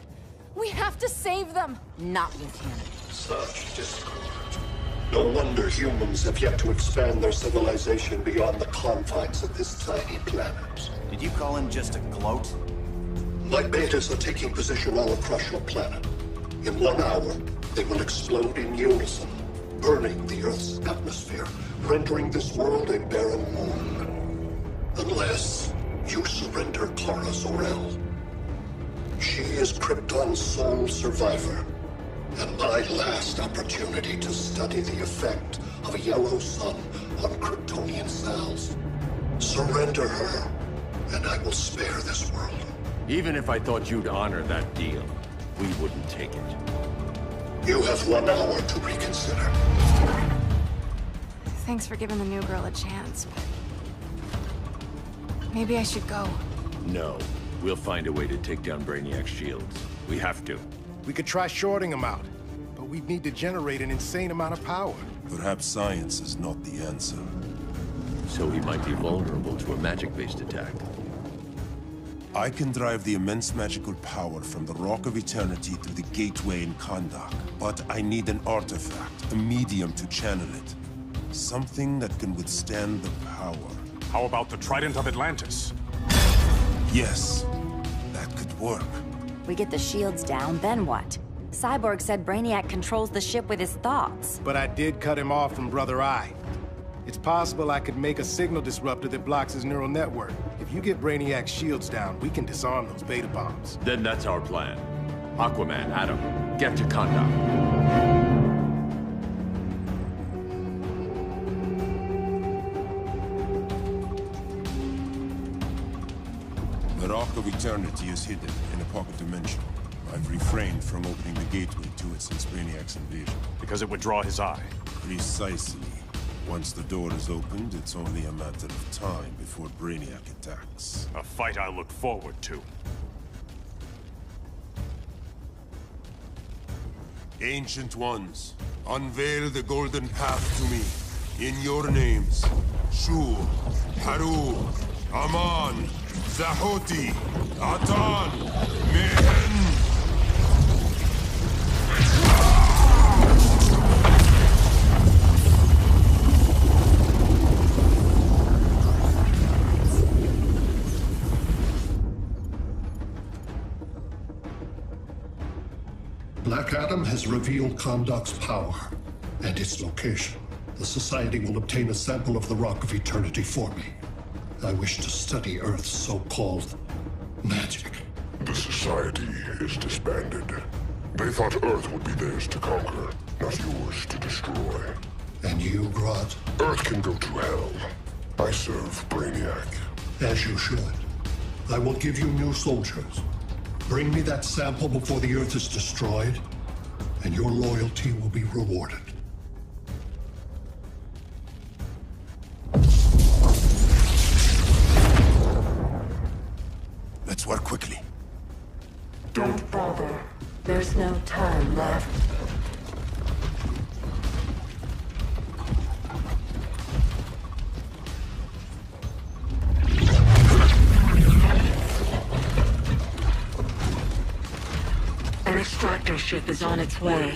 We have to save them! Not with him. Such discord. No wonder humans have yet to expand their civilization beyond the confines of this tiny planet. Did you call him just a gloat? My betas are taking position all across your planet. In 1 hour, they will explode in unison, burning the Earth's atmosphere, rendering this world a barren moon. Unless you surrender Clara Zor-El. She is Krypton's sole survivor, and my last opportunity to study the effect of a yellow sun on Kryptonian cells. Surrender her, and I will spare this world. Even if I thought you'd honor that deal, we wouldn't take it. You have 1 hour to reconsider. Thanks for giving the new girl a chance, but... maybe I should go. No. We'll find a way to take down Brainiac's shields. We have to. We could try shorting him out, but we'd need to generate an insane amount of power. Perhaps science is not the answer. So he might be vulnerable to a magic-based attack. I can drive the immense magical power from the Rock of Eternity through the gateway in Kahndaq, but I need an artifact, a medium to channel it. Something that can withstand the power. How about the Trident of Atlantis? Yes, that could work. We get the shields down, then what? Cyborg said Brainiac controls the ship with his thoughts. But I did cut him off from Brother Eye. It's possible I could make a signal disruptor that blocks his neural network. If you get Brainiac's shields down, we can disarm those beta bombs. Then that's our plan. Aquaman, Adam, get to Kanda. The Rock of Eternity is hidden in a pocket dimension. I've refrained from opening the gateway to it since Brainiac's invasion. Because it would draw his eye. Precisely. Once the door is opened, it's only a matter of time before Brainiac attacks. A fight I look forward to. Ancient Ones, unveil the golden path to me. In your names, Shu, Haru, Aman, Zahoti, Atan, Mehen. Black Adam has revealed Kandak's power and its location. The Society will obtain a sample of the Rock of Eternity for me. I wish to study Earth's so-called magic. The Society is disbanded. They thought Earth would be theirs to conquer, not yours to destroy. And you, Grodd? Earth can go to hell. I serve Brainiac. As you should. I will give you new soldiers. Bring me that sample before the Earth is destroyed, and your loyalty will be rewarded. Let's work quickly. Don't bother. There's no time left. An extractor ship is on its way.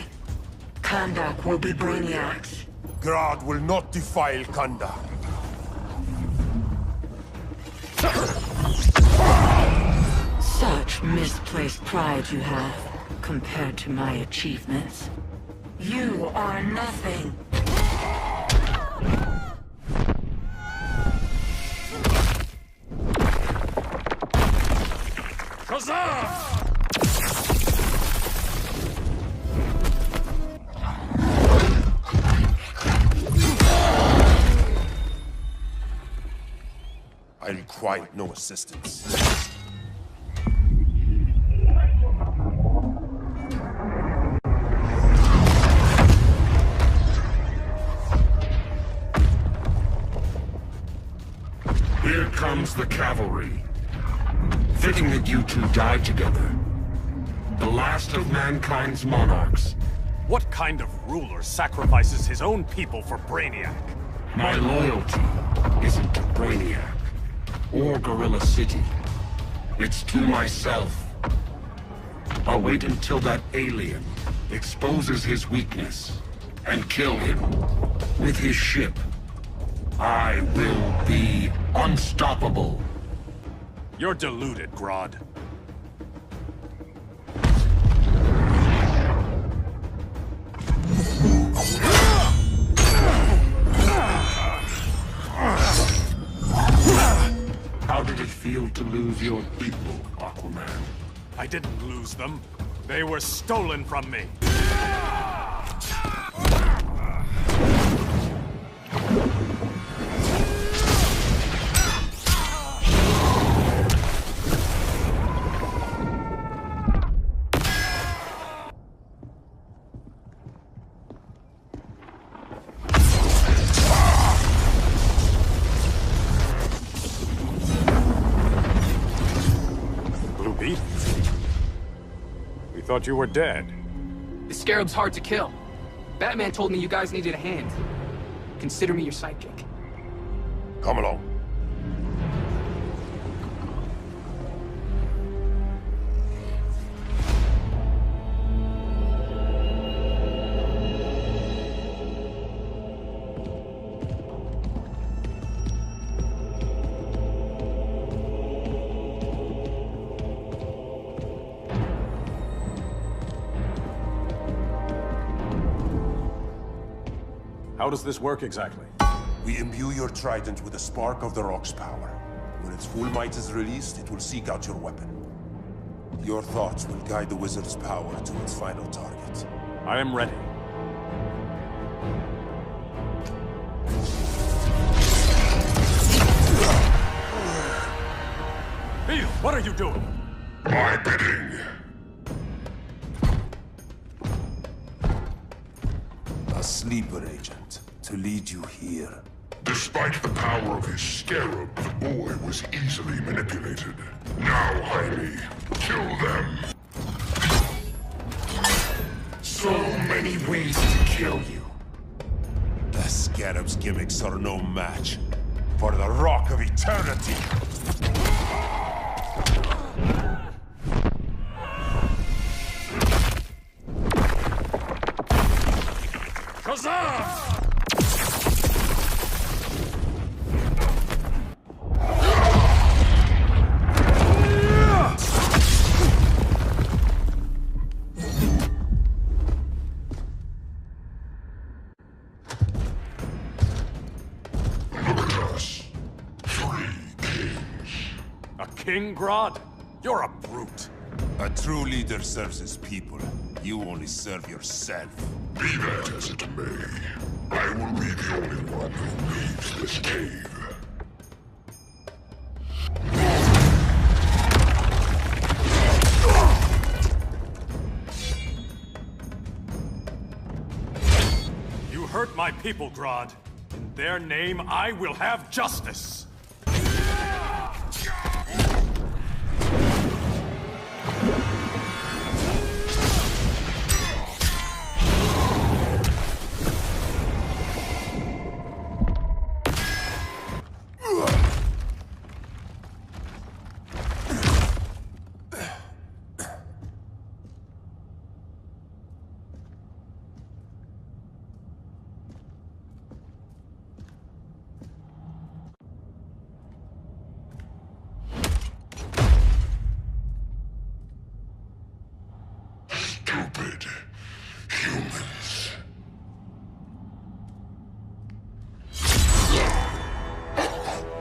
Kandak will be Brainiac's. Grodd will not defile Kanda. Such misplaced pride you have, compared to my achievements. You are nothing. Huzzah! I require no assistance. Here comes the cavalry. Fitting that you two died together. The last of mankind's monarchs. What kind of ruler sacrifices his own people for Brainiac? My loyalty isn't to Brainiac or Gorilla City. It's to myself. I'll wait until that alien exposes his weakness and kill him with his ship. I will be unstoppable. You're deluded, Grodd. How did it feel to lose your people, Aquaman? I didn't lose them. They were stolen from me. We thought you were dead. The Scarab's hard to kill. Batman told me you guys needed a hand. Consider me your sidekick. Come along. How does this work exactly? We imbue your trident with a spark of the rock's power. When its full might is released, it will seek out your weapon. Your thoughts will guide the wizard's power to its final target. I am ready. Beetle, what are you doing? My bidding. A sleeper agent to lead you here. Despite the power of his scarab, the boy was easily manipulated. Now, Jaime, kill them. So many ways to kill you. The scarab's gimmicks are no match for the Rock of Eternity. Kazan! King Grodd? You're a brute. A true leader serves his people. You only serve yourself. Be that as it may, I will be the only one who leaves this cave. You hurt my people, Grodd. In their name, I will have justice. Stupid humans.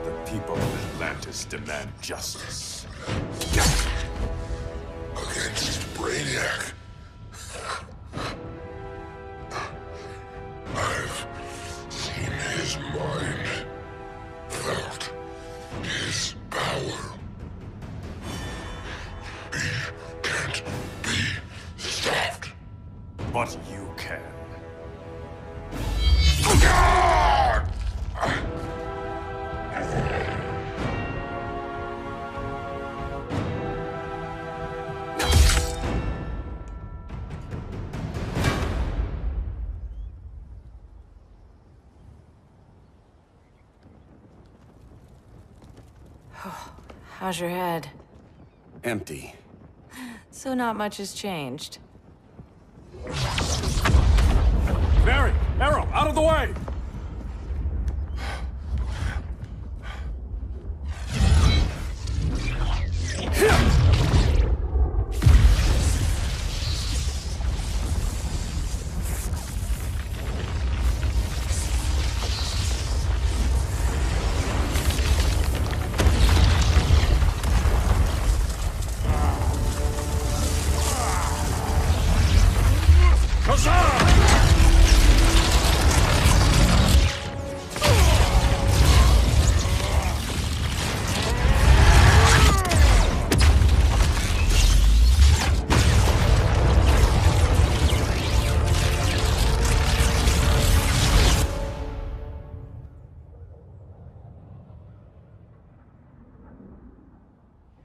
The people of Atlantis demand justice. Against Brainiac. I've seen his mind, felt his power. He can't be stopped. But you can. How's your head? Empty. So not much has changed. Barry! Arrow! Out of the way!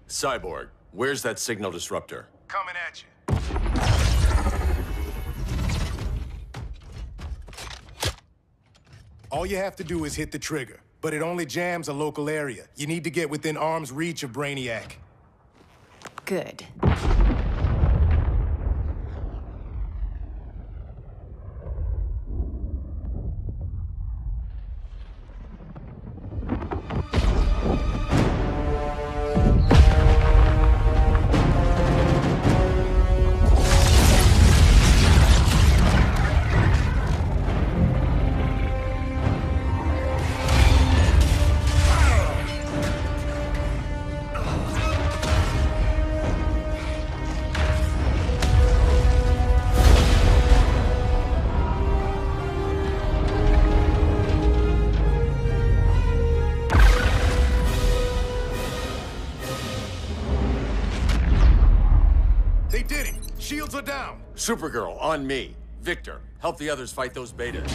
Cyborg, where's that signal disruptor? Coming at you. All you have to do is hit the trigger, but it only jams a local area. You need to get within arm's reach of Brainiac. Good. They did it! Shields are down! Supergirl, on me. Victor, help the others fight those betas.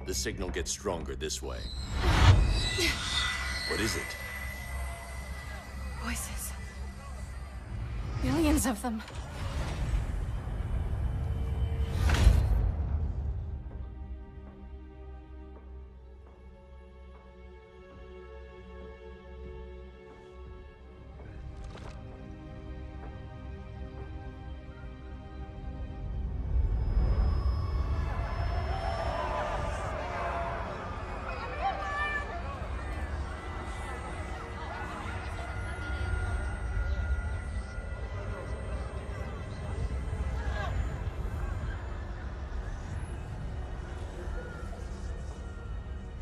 The signal gets stronger this way. What is it? Voices. Millions of them.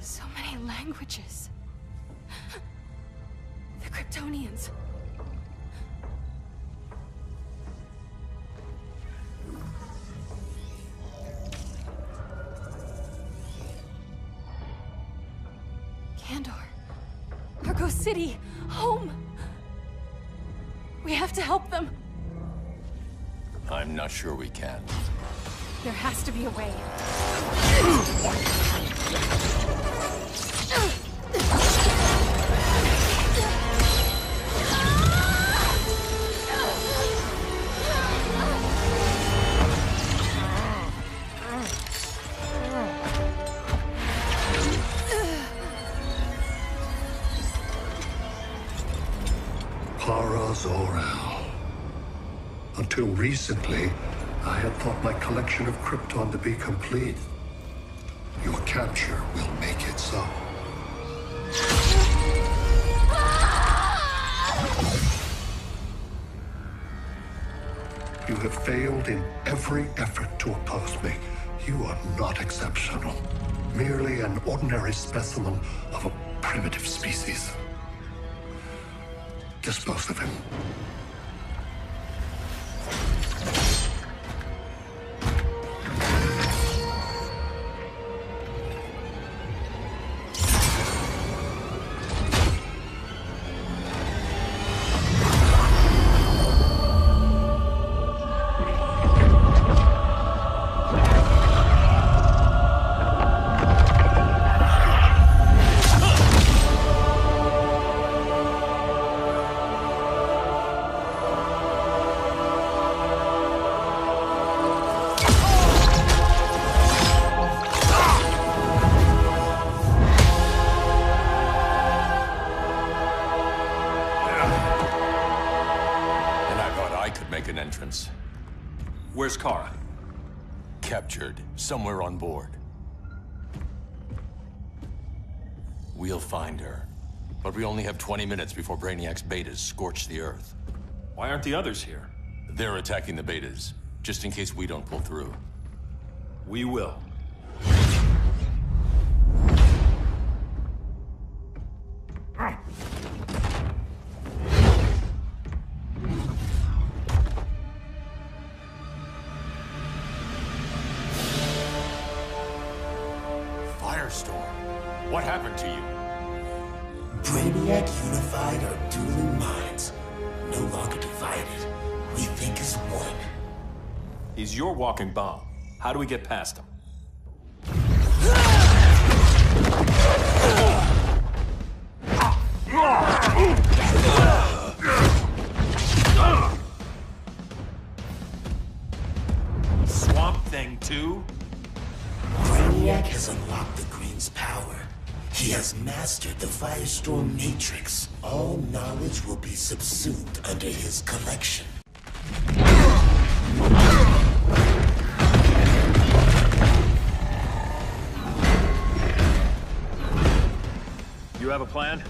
So many languages. The Kryptonians. Kandor. Argo City. Home. We have to help them. I'm not sure we can. There has to be a way. Zor-El. Until recently, I had thought my collection of Krypton to be complete. Your capture will make it so. You have failed in every effort to oppose me. You are not exceptional. Merely an ordinary specimen of a primitive species. Dispose of him. Where's Kara? Captured, somewhere on board. We'll find her. But we only have 20 minutes before Brainiac's betas scorch the Earth. Why aren't the others here? They're attacking the betas, just in case we don't pull through. We will. What happened to you? Brainiac unified our dueling minds. No longer divided. We think as one. He's your walking bomb. How do we get past him? Swamp Thing too? Brainiac has unlocked the Green's power. He has mastered the Firestorm Matrix. All knowledge will be subsumed under his collection. You have a plan?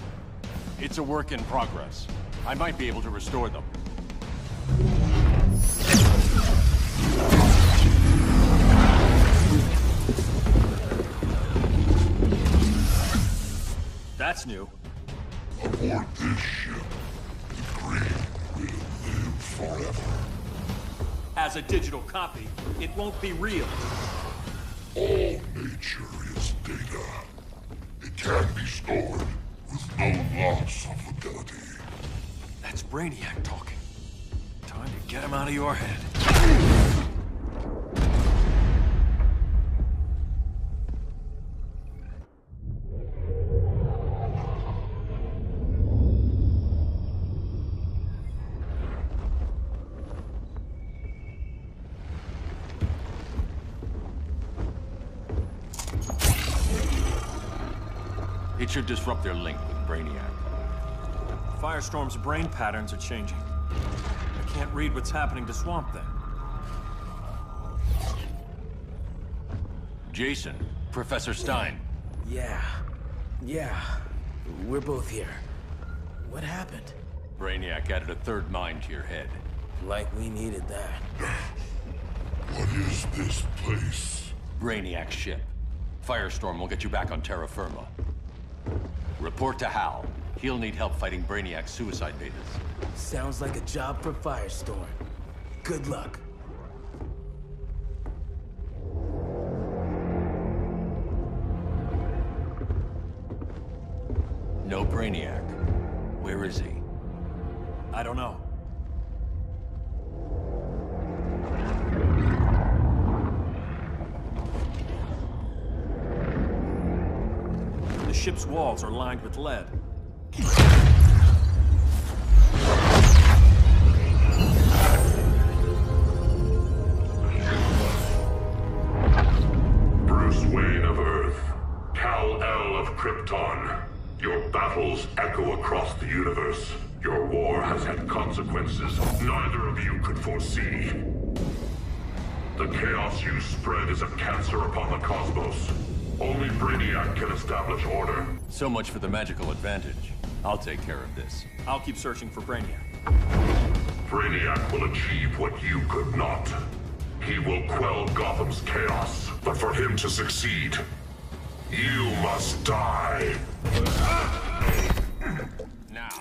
It's a work in progress. I might be able to restore them. That's new. Aboard this ship, the Green will live forever. As a digital copy, it won't be real. All nature is data. It can be stored with no loss of fidelity. That's Brainiac talking. Time to get him out of your head. It should disrupt their link with Brainiac. Firestorm's brain patterns are changing. I can't read what's happening to Swamp Thing. Jason, Professor Stein. Yeah. We're both here. What happened? Brainiac added a third mind to your head. Like we needed that. What is this place? Brainiac's ship. Firestorm will get you back on terra firma. Report to Hal. He'll need help fighting Brainiac's suicide betas. Sounds like a job for Firestorm. Good luck. No Brainiac. Where is he? I don't know. The ship's walls are lined with lead. Bruce Wayne of Earth, Kal-El of Krypton. Your battles echo across the universe. Your war has had consequences neither of you could foresee. The chaos you spread is a cancer upon the cosmos. Only Brainiac can establish order. So much for the magical advantage. I'll take care of this. I'll keep searching for Brainiac. Brainiac will achieve what you could not. He will quell Gotham's chaos. But for him to succeed, you must die. Now.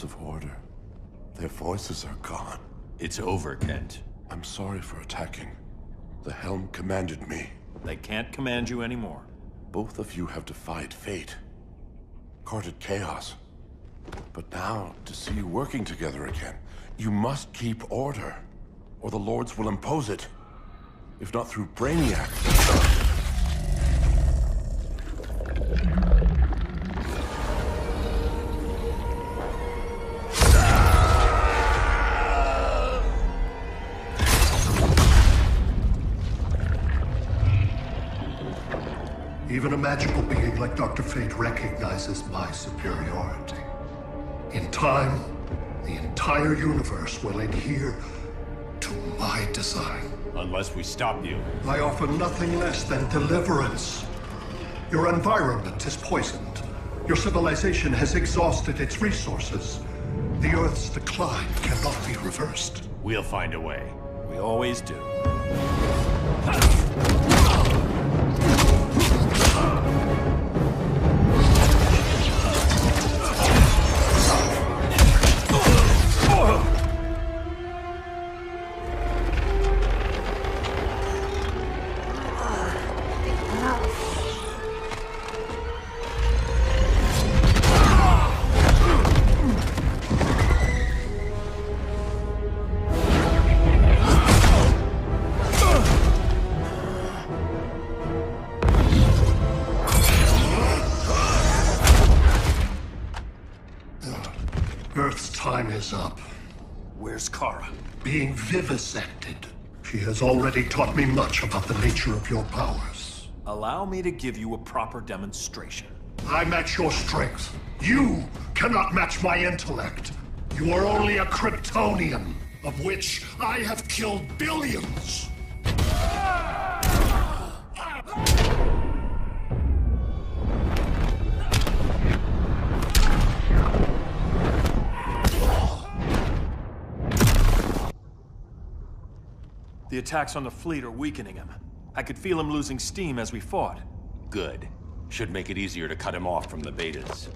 Of order. Their voices are gone. It's over, Kent. I'm sorry for attacking. The Helm commanded me. They can't command you anymore. Both of you have defied fate. Courted chaos. But now, to see you working together again, you must keep order, or the Lords will impose it. If not through Brainiac. Even a magical being like Dr. Fate recognizes my superiority. In time, the entire universe will adhere to my design. Unless we stop you. I offer nothing less than deliverance. Your environment is poisoned. Your civilization has exhausted its resources. The Earth's decline cannot be reversed. We'll find a way. We always do. Earth's time is up. Where's Kara? Being vivisected. She has already taught me much about the nature of your powers. Allow me to give you a proper demonstration. I match your strength. You cannot match my intellect. You are only a Kryptonian, of which I have killed billions. The attacks on the fleet are weakening him. I could feel him losing steam as we fought. Good. Should make it easier to cut him off from the betas.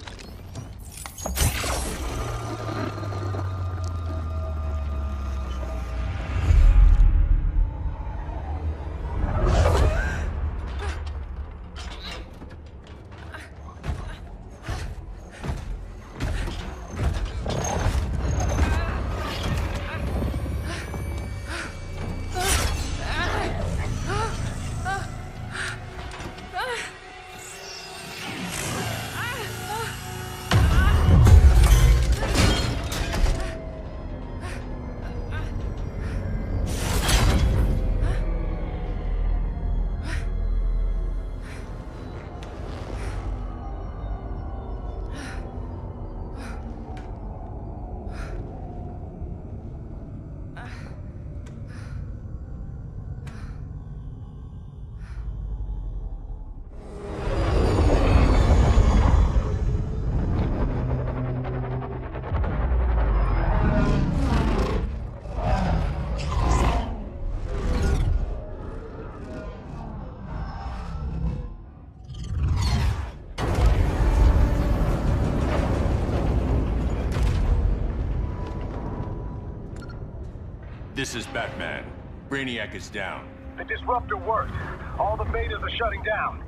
This is Batman. Brainiac is down. The disruptor worked. All the betas are shutting down.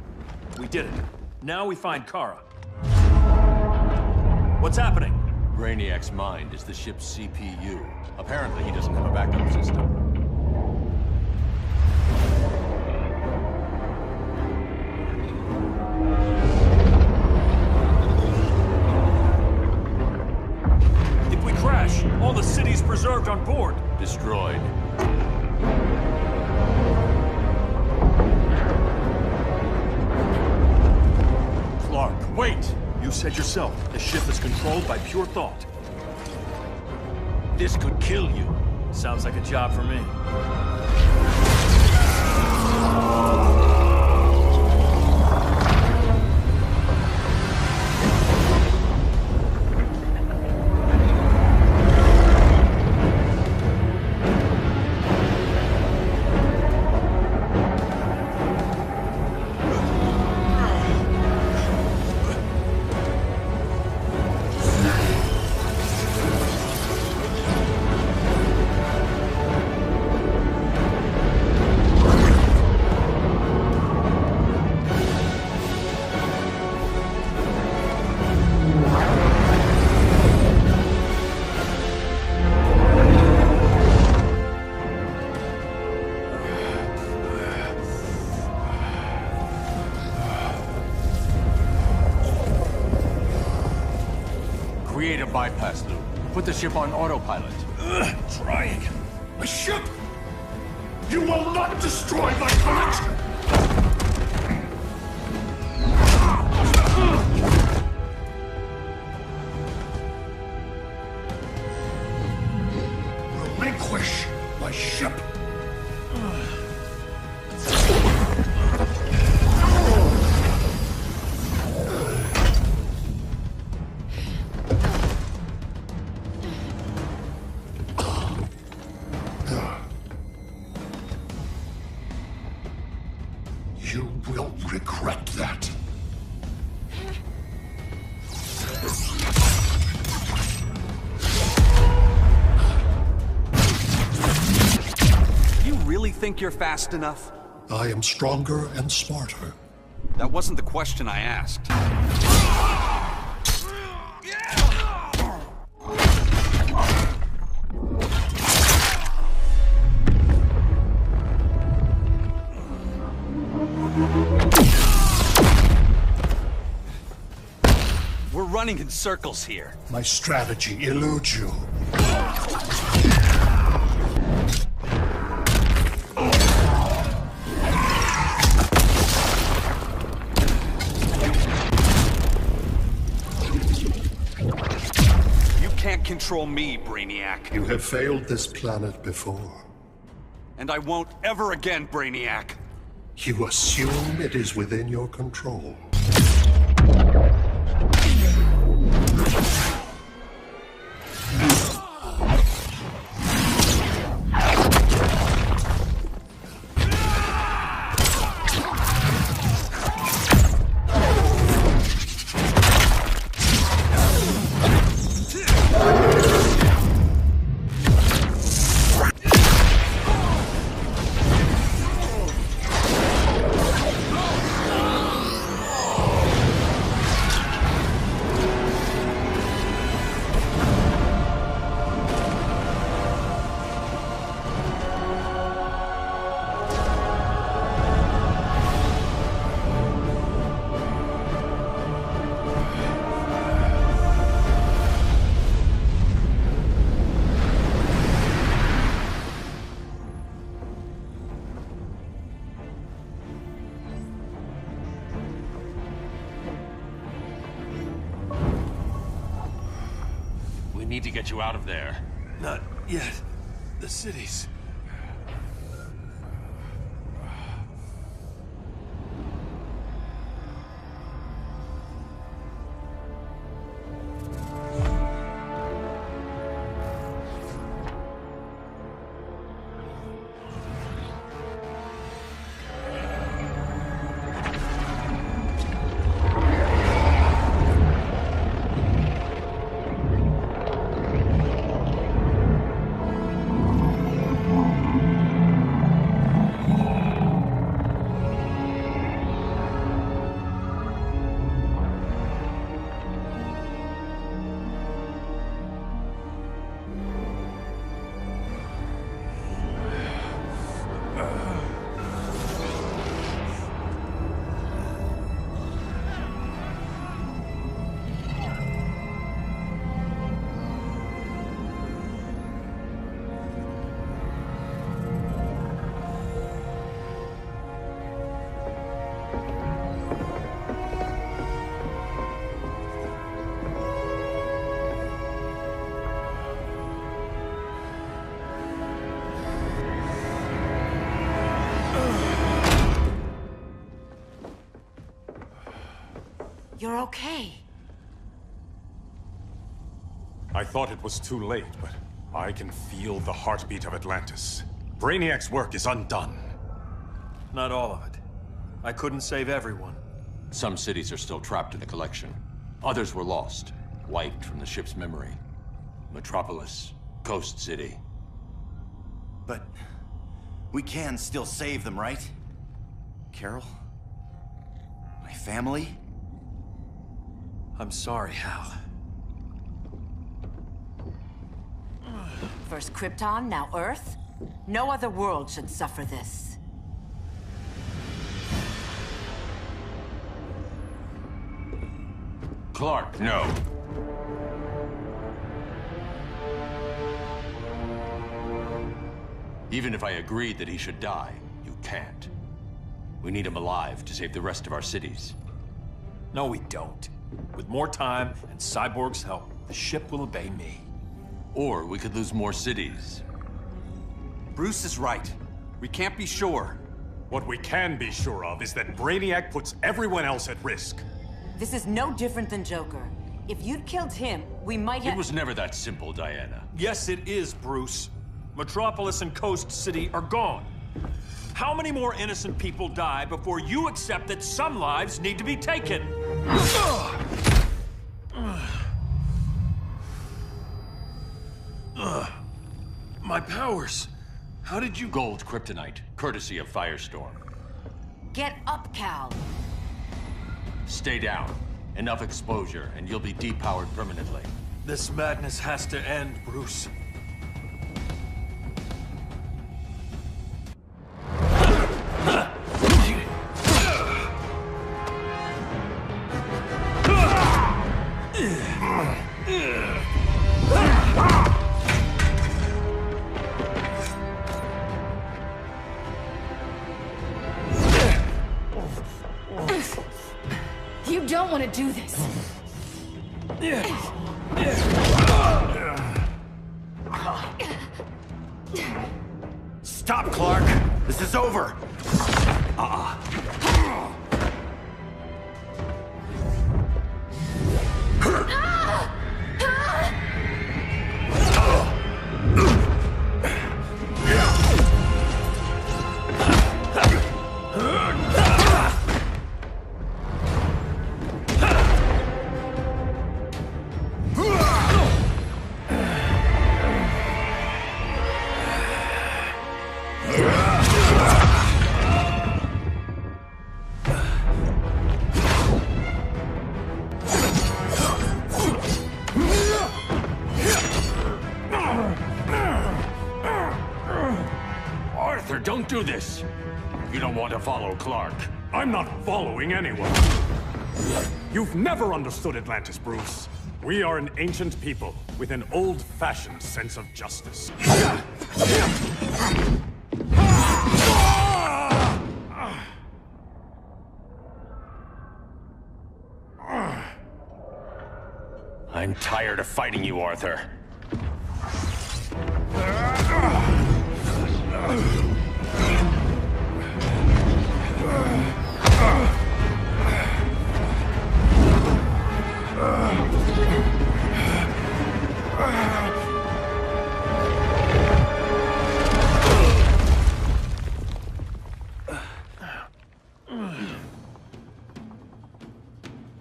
We did it. Now we find Kara. What's happening? Brainiac's mind is the ship's CPU. Apparently, he doesn't have a backup system. If we crash, all the city's preserved on board. Destroyed. Clark, wait! You said yourself, the ship is controlled by pure thought. This could kill you. Sounds like a job for me. Create a bypass loop. Put the ship on autopilot. Trying. A ship! You will not destroy my collection! Relinquish my ship! think you're fast enough? I am stronger and smarter. That wasn't the question I asked. We're running in circles here. My strategy eludes you. You can't control me, Brainiac. You have failed this planet before. And I won't ever again, Brainiac. You assume it is within your control. We need to get you out of there. Not yet. The cities. You're okay. I thought it was too late, but I can feel the heartbeat of Atlantis. Brainiac's work is undone. Not all of it. I couldn't save everyone. Some cities are still trapped in the collection. Others were lost, wiped from the ship's memory. Metropolis, Coast City. But we can still save them, right? Carol? My family? I'm sorry, Hal. First Krypton, now Earth? No other world should suffer this. Clark, no. Even if I agreed that he should die, you can't. We need him alive to save the rest of our cities. No, we don't. With more time and Cyborg's help, the ship will obey me. Or we could lose more cities. Bruce is right. We can't be sure. What we can be sure of is that Brainiac puts everyone else at risk. This is no different than Joker. If you'd killed him, we might have— It was never that simple, Diana. Yes, it is, Bruce. Metropolis and Coast City are gone. How many more innocent people die before you accept that some lives need to be taken? My powers. How did you— Gold kryptonite. courtesy of Firestorm. Get up, Cal. Stay down. Enough exposure, and you'll be depowered permanently. This madness has to end, Bruce. You don't want to do this. Stop, Clark! This is over! Arthur, don't do this! You don't want to follow Clark. I'm not following anyone. You've never understood Atlantis, Bruce. We are an ancient people with an old-fashioned sense of justice. I'm tired of fighting you, Arthur.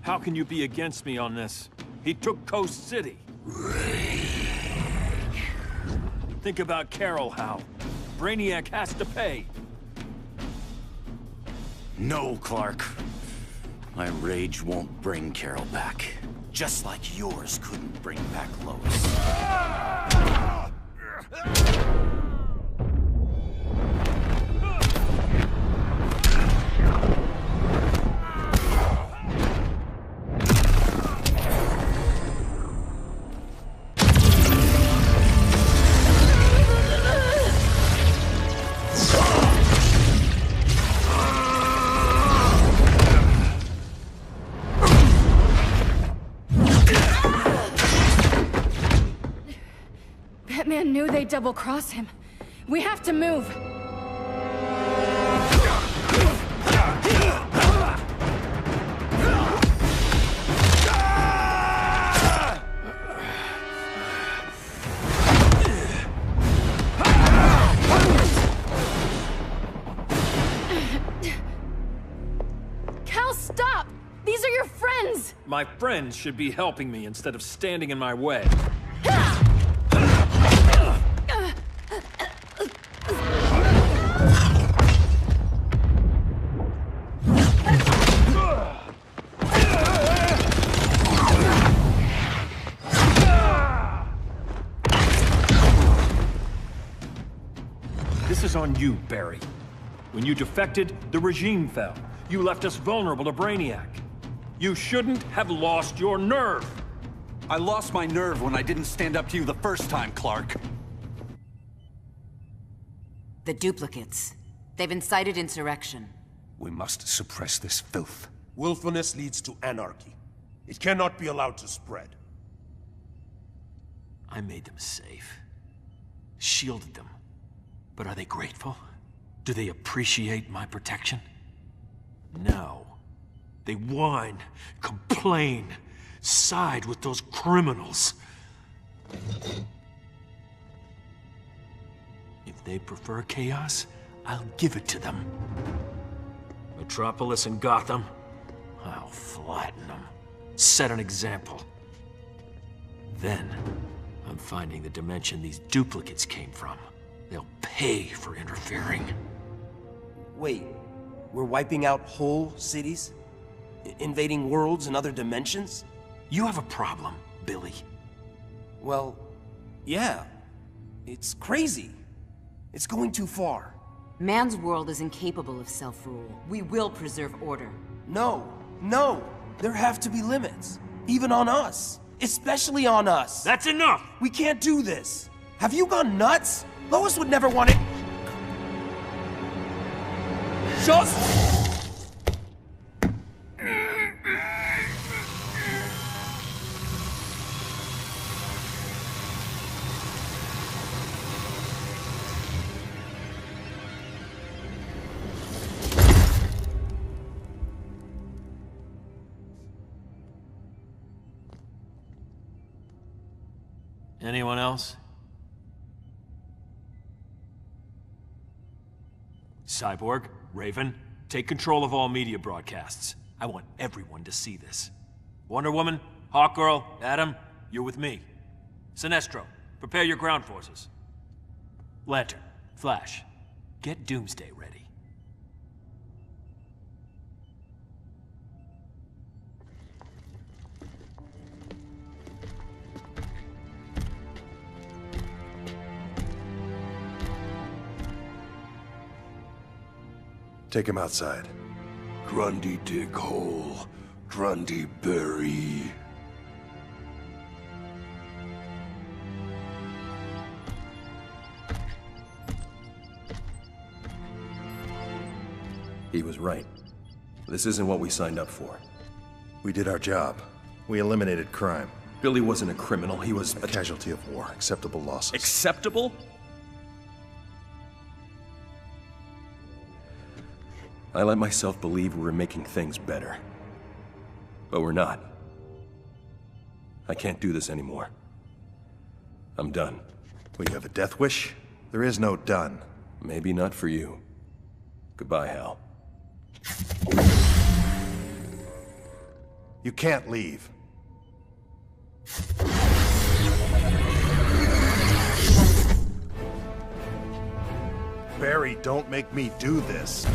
How can you be against me on this? He took Coast City. Think about Carol, Hal. Brainiac has to pay. No, Clark. My rage won't bring Carol back. Just like yours couldn't bring back Lois. That man knew they'd double-cross him. We have to move. Cal, stop! These are your friends! My friends should be helping me instead of standing in my way. This is on you, Barry. When you defected, the regime fell. You left us vulnerable to Brainiac. You shouldn't have lost your nerve. I lost my nerve when I didn't stand up to you the first time, Clark. The duplicates. They've incited insurrection. We must suppress this filth. Willfulness leads to anarchy. It cannot be allowed to spread. I made them safe. Shielded them. But are they grateful? Do they appreciate my protection? No. They whine, complain, side with those criminals. If they prefer chaos, I'll give it to them. Metropolis and Gotham, I'll flatten them. Set an example. Then, I'm finding the dimension these duplicates came from. They'll pay for interfering. Wait, we're wiping out whole cities? Invading worlds and other dimensions? You have a problem, Billy. Well, yeah. It's crazy. It's going too far. Man's world is incapable of self-rule. We will preserve order. No, no! There have to be limits. Even on us. Especially on us. That's enough! We can't do this. Have you gone nuts? Lois would never want it. Just... Anyone else? Cyborg, Raven, take control of all media broadcasts. I want everyone to see this. Wonder Woman, Hawkgirl, Adam, you're with me. Sinestro, prepare your ground forces. Lantern, Flash, get Doomsday ready. Take him outside. Grundy dig hole, Grundy bury. He was right. This isn't what we signed up for. We did our job. We eliminated crime. Billy wasn't a criminal, he was a casualty of war. Acceptable losses. Acceptable? I let myself believe we were making things better. But we're not. I can't do this anymore. I'm done. Well, you have a death wish? There is no done. Maybe not for you. Goodbye, Hal. You can't leave. Barry, don't make me do this.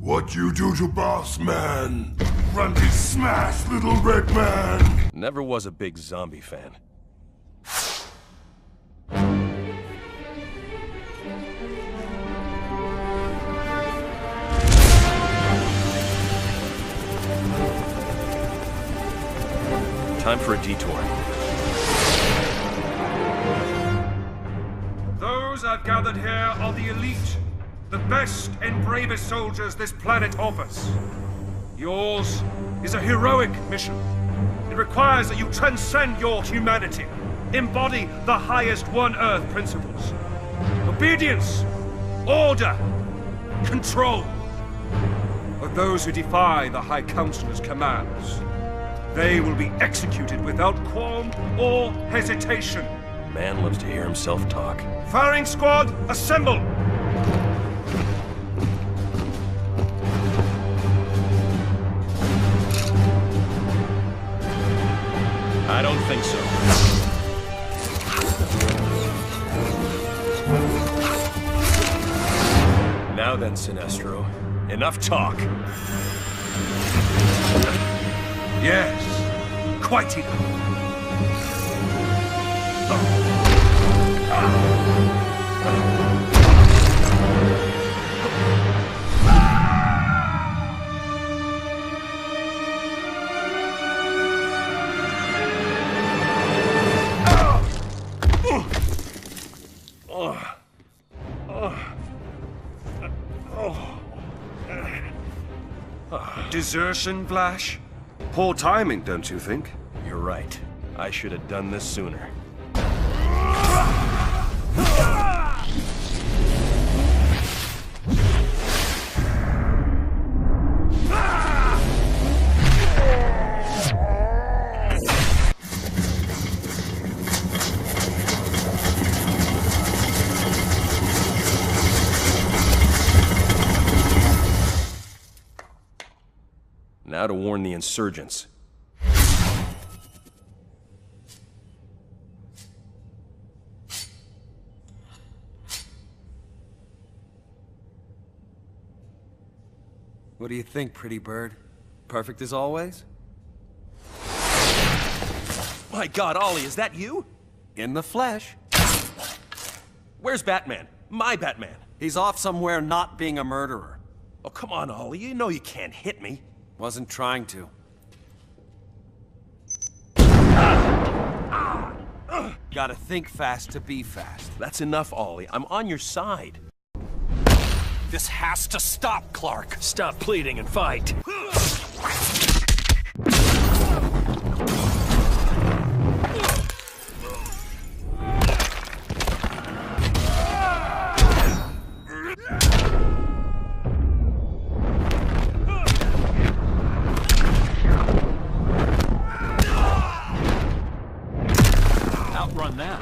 What you do to boss man? Grundy smash, little red man! Never was a big zombie fan. Time for a detour. Those I've gathered here are the elite. The best and bravest soldiers this planet offers. Yours is a heroic mission. It requires that you transcend your humanity, embody the highest One Earth principles. Obedience, order, control. But those who defy the High Counselor's commands, they will be executed without qualm or hesitation. Man loves to hear himself talk. Firing squad, assemble! I don't think so. Now then, Sinestro. Enough talk. Yes, quite enough. Desertion, Flash? Poor timing, don't you think? You're right. I should have done this sooner. Now to warn the insurgents. What do you think, pretty bird? Perfect as always? My God, Ollie, is that you? In the flesh. Where's Batman? My Batman. He's off somewhere not being a murderer. Oh, come on, Ollie. You know you can't hit me. Wasn't trying to. Gotta think fast to be fast. That's enough, Ollie. I'm on your side. This has to stop, Clark! Stop pleading and fight! Outrun that.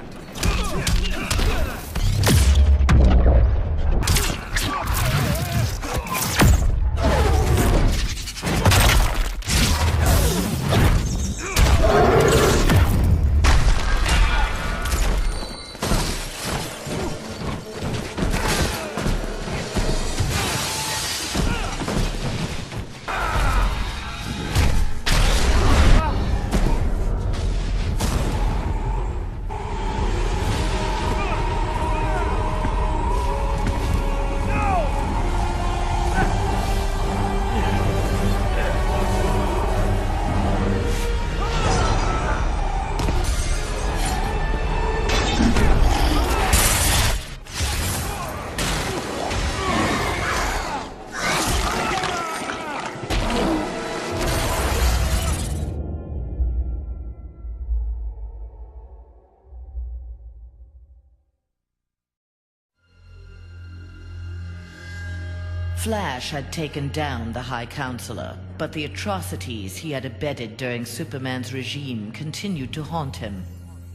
Flash had taken down the High Counselor, but the atrocities he had abetted during Superman's regime continued to haunt him.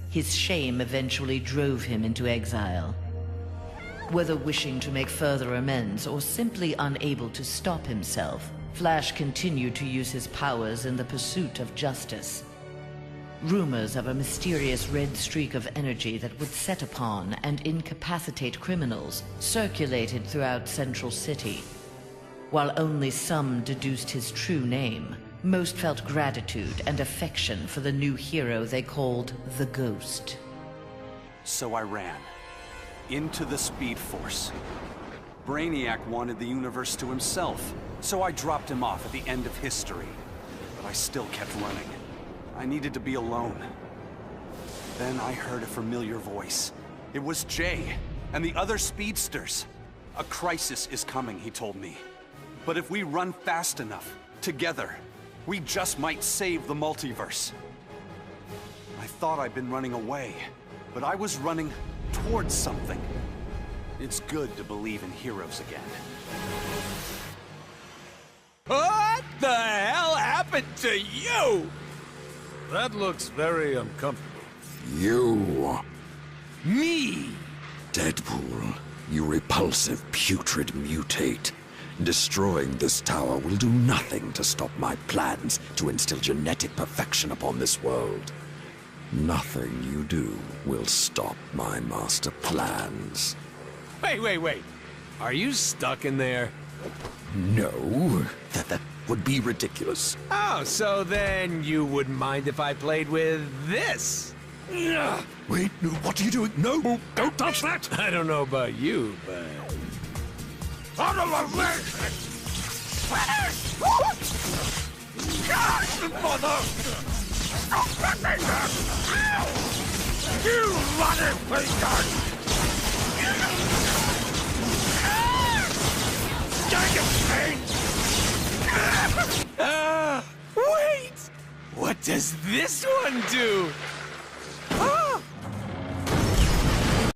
His shame eventually drove him into exile. Whether wishing to make further amends or simply unable to stop himself, Flash continued to use his powers in the pursuit of justice. Rumors of a mysterious red streak of energy that would set upon and incapacitate criminals circulated throughout Central City. While only some deduced his true name, most felt gratitude and affection for the new hero they called the Ghost. So I ran. Into the Speed Force. Brainiac wanted the universe to himself, so I dropped him off at the end of history. But I still kept running. I needed to be alone. Then I heard a familiar voice. It was Jay, and the other speedsters. A crisis is coming, he told me. But if we run fast enough, together, we just might save the multiverse. I thought I'd been running away, but I was running towards something. It's good to believe in heroes again. What the hell happened to you? That looks very uncomfortable. You. Me? Deadpool, you repulsive, putrid mutate. Destroying this tower will do nothing to stop my plans to instill genetic perfection upon this world. Nothing you do will stop my master plans. Wait. Are you stuck in there? No, that would be ridiculous. Oh, so then you wouldn't mind if I played with this? Wait, no, what are you doing? No, don't touch that! I don't know about you, but... Out of my way! God, mother! Don't let me down! You bloody bastard! Wait! What does this one do?